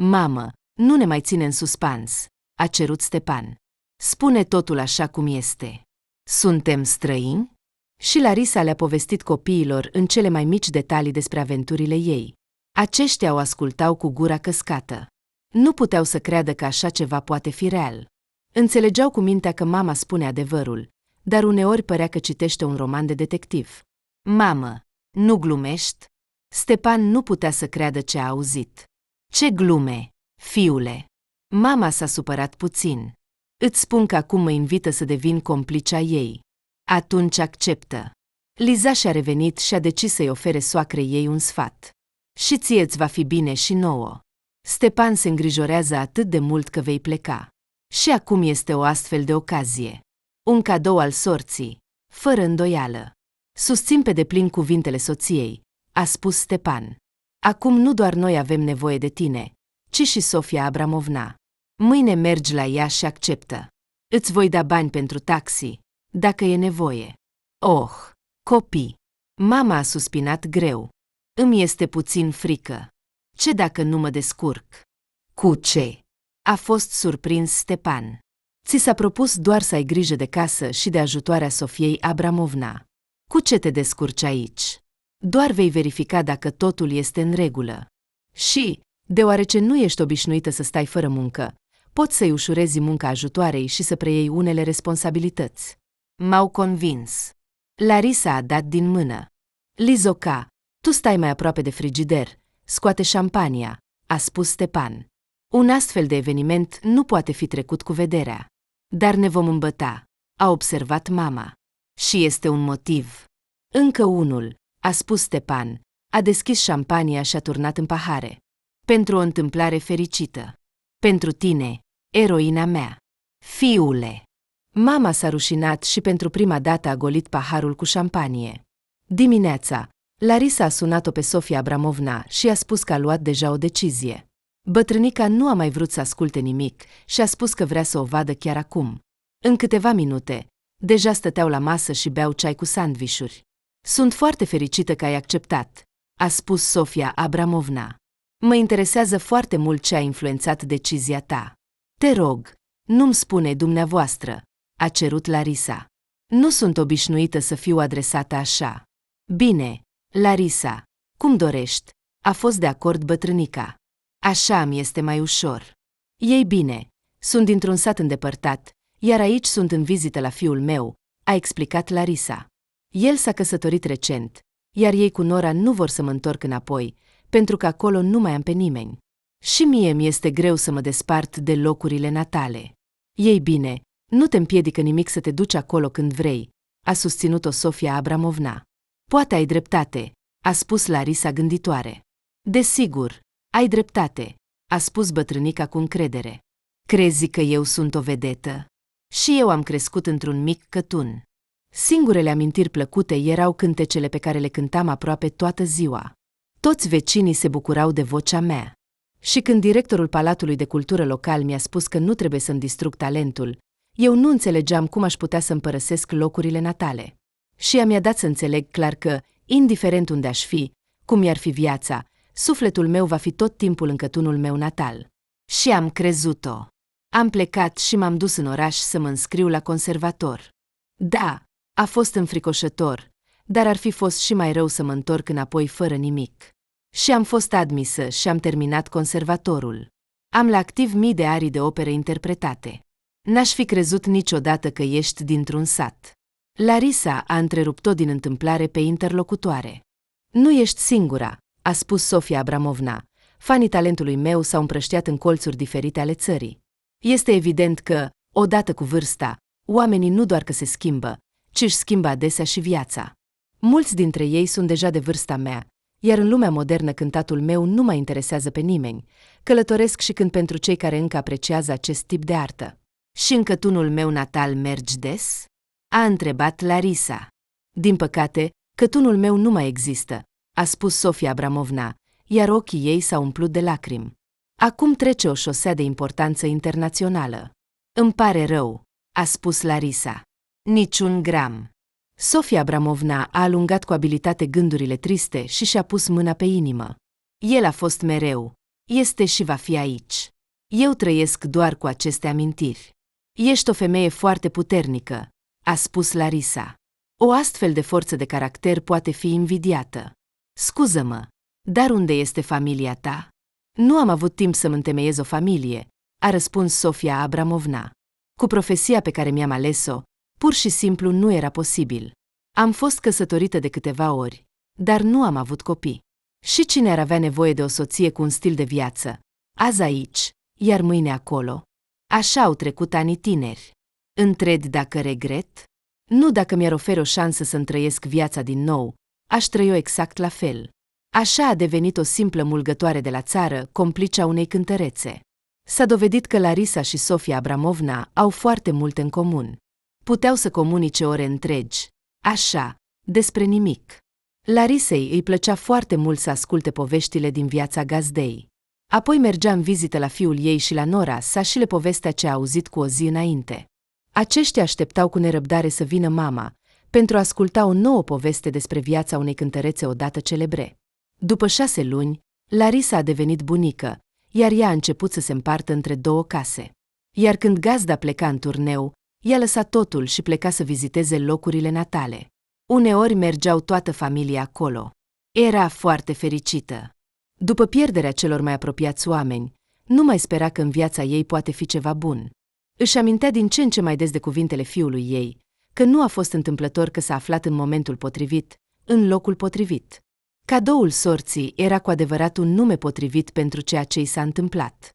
Mamă, nu ne mai ține în suspans, a cerut Stepan. Spune totul așa cum este. Suntem străini? Și Larisa le-a povestit copiilor în cele mai mici detalii despre aventurile ei. Aceștia o ascultau cu gura căscată. Nu puteau să creadă că așa ceva poate fi real. Înțelegeau cu mintea că mama spune adevărul, dar uneori părea că citește un roman de detectiv. Mamă, nu glumești? Stepan nu putea să creadă ce a auzit. Ce glume, fiule? Mama s-a supărat puțin. Îți spun că acum mă invită să devin complicea ei. Atunci acceptă. Liza și-a revenit și a decis să-i ofere soacrei ei un sfat. Și ție îți va fi bine și nouă. Stepan se îngrijorează atât de mult că vei pleca. Și acum este o astfel de ocazie. Un cadou al sorții, fără îndoială. Susțin pe deplin cuvintele soției, a spus Stepan. Acum nu doar noi avem nevoie de tine, ci și Sofia Abramovna. Mâine mergi la ea și acceptă. Îți voi da bani pentru taxi, dacă e nevoie. Oh, copii! Mama a suspinat greu. Îmi este puțin frică. Ce dacă nu mă descurc? Cu ce? A fost surprins Stepan. Ți s-a propus doar să ai grijă de casă și de ajutoarea Sofiei Abramovna. Cu ce te descurci aici? Doar vei verifica dacă totul este în regulă. Și, deoarece nu ești obișnuită să stai fără muncă, poți să-i ușurezi munca ajutoarei și să preiei unele responsabilități. M-au convins. Larisa a dat din mână. Lizoca, tu stai mai aproape de frigider, scoate șampania, a spus Stepan. Un astfel de eveniment nu poate fi trecut cu vederea. Dar ne vom îmbăta, a observat mama. Și este un motiv. Încă unul, a spus Stepan, a deschis șampania și a turnat în pahare. Pentru o întâmplare fericită. Pentru tine, eroina mea. Fiule! Mama s-a rușinat și pentru prima dată a golit paharul cu șampanie. Dimineața, Larisa a sunat-o pe Sofia Abramovna și a spus că a luat deja o decizie. Bătrânica nu a mai vrut să asculte nimic și a spus că vrea să o vadă chiar acum. În câteva minute, deja stăteau la masă și beau ceai cu sandvișuri. Sunt foarte fericită că ai acceptat, a spus Sofia Abramovna. Mă interesează foarte mult ce a influențat decizia ta. Te rog, nu-mi spune dumneavoastră, a cerut Larisa. Nu sunt obișnuită să fiu adresată așa. Bine, Larisa, cum dorești, a fost de acord bătrânica. Așa mi este mai ușor. Ei bine, sunt dintr-un sat îndepărtat, iar aici sunt în vizită la fiul meu, a explicat Larisa. El s-a căsătorit recent, iar ei cu Nora nu vor să mă întorc înapoi, pentru că acolo nu mai am pe nimeni. Și mie mi este greu să mă despart de locurile natale. Ei bine, nu te împiedică nimic să te duci acolo când vrei, a susținut-o Sofia Abramovna. Poate ai dreptate, a spus Larisa gânditoare. Desigur, ai dreptate, a spus bătrânica cu încredere. Crezi că eu sunt o vedetă? Și eu am crescut într-un mic cătun. Singurele amintiri plăcute erau cântecele pe care le cântam aproape toată ziua. Toți vecinii se bucurau de vocea mea. Și când directorul Palatului de Cultură local mi-a spus că nu trebuie să-mi distrug talentul, eu nu înțelegeam cum aș putea să-mi părăsesc locurile natale. Și ea mi-a dat să înțeleg clar că, indiferent unde aș fi, cum i-ar fi viața, sufletul meu va fi tot timpul în cătunul meu natal. Și am crezut-o. Am plecat și m-am dus în oraș să mă înscriu la conservator. Da, a fost înfricoșător, dar ar fi fost și mai rău să mă întorc înapoi fără nimic. Și am fost admisă și am terminat conservatorul. Am la activ mii de arii de opere interpretate. N-aș fi crezut niciodată că ești dintr-un sat. Larisa a întrerupt-o din întâmplare pe interlocutoare. Nu ești singura, a spus Sofia Abramovna. Fanii talentului meu s-au împrăștiat în colțuri diferite ale țării. Este evident că, odată cu vârsta, oamenii nu doar că se schimbă, ci își schimbă adesea și viața. Mulți dintre ei sunt deja de vârsta mea, iar în lumea modernă cântatul meu nu mai interesează pe nimeni. Călătoresc și cânt pentru cei care încă apreciază acest tip de artă. Și în cătunul meu natal mergi des? A întrebat Larisa. Din păcate, cătunul meu nu mai există, a spus Sofia Abramovna, iar ochii ei s-au umplut de lacrimi. Acum trece o șosea de importanță internațională. Îmi pare rău, a spus Larisa. Niciun gram. Sofia Abramovna a alungat cu abilitate gândurile triste și și-a pus mâna pe inimă. El a fost mereu, este și va fi aici. Eu trăiesc doar cu aceste amintiri. Ești o femeie foarte puternică, a spus Larisa. O astfel de forță de caracter poate fi invidiată. Scuză-mă, dar unde este familia ta? Nu am avut timp să-mi întemeiez o familie, a răspuns Sofia Abramovna. Cu profesia pe care mi-am ales-o, pur și simplu nu era posibil. Am fost căsătorită de câteva ori, dar nu am avut copii. Și cine ar avea nevoie de o soție cu un stil de viață? Azi aici, iar mâine acolo. Așa au trecut anii tineri. Întreb dacă regret? Nu, dacă mi-ar oferi o șansă să-mi trăiesc viața din nou, aș trăi-o exact la fel. Așa a devenit o simplă mulgătoare de la țară, complicea unei cântărețe. S-a dovedit că Larisa și Sofia Abramovna au foarte multe în comun. Puteau să comunice ore întregi, așa, despre nimic. Larisei îi plăcea foarte mult să asculte poveștile din viața gazdei. Apoi mergea în vizită la fiul ei și la nora sa și le povestea ce a auzit cu o zi înainte. Aceștia așteptau cu nerăbdare să vină mama, pentru a asculta o nouă poveste despre viața unei cântărețe odată celebre. După 6 luni, Larisa a devenit bunică, iar ea a început să se împartă între 2 case. Iar când gazda pleca în turneu, ea lăsa totul și pleca să viziteze locurile natale. Uneori mergeau toată familia acolo. Era foarte fericită. După pierderea celor mai apropiați oameni, nu mai spera că în viața ei poate fi ceva bun. Își amintea din ce în ce mai des de cuvintele fiului ei, că nu a fost întâmplător că s-a aflat în momentul potrivit, în locul potrivit. Cadoul sorții era cu adevărat un nume potrivit pentru ceea ce i s-a întâmplat.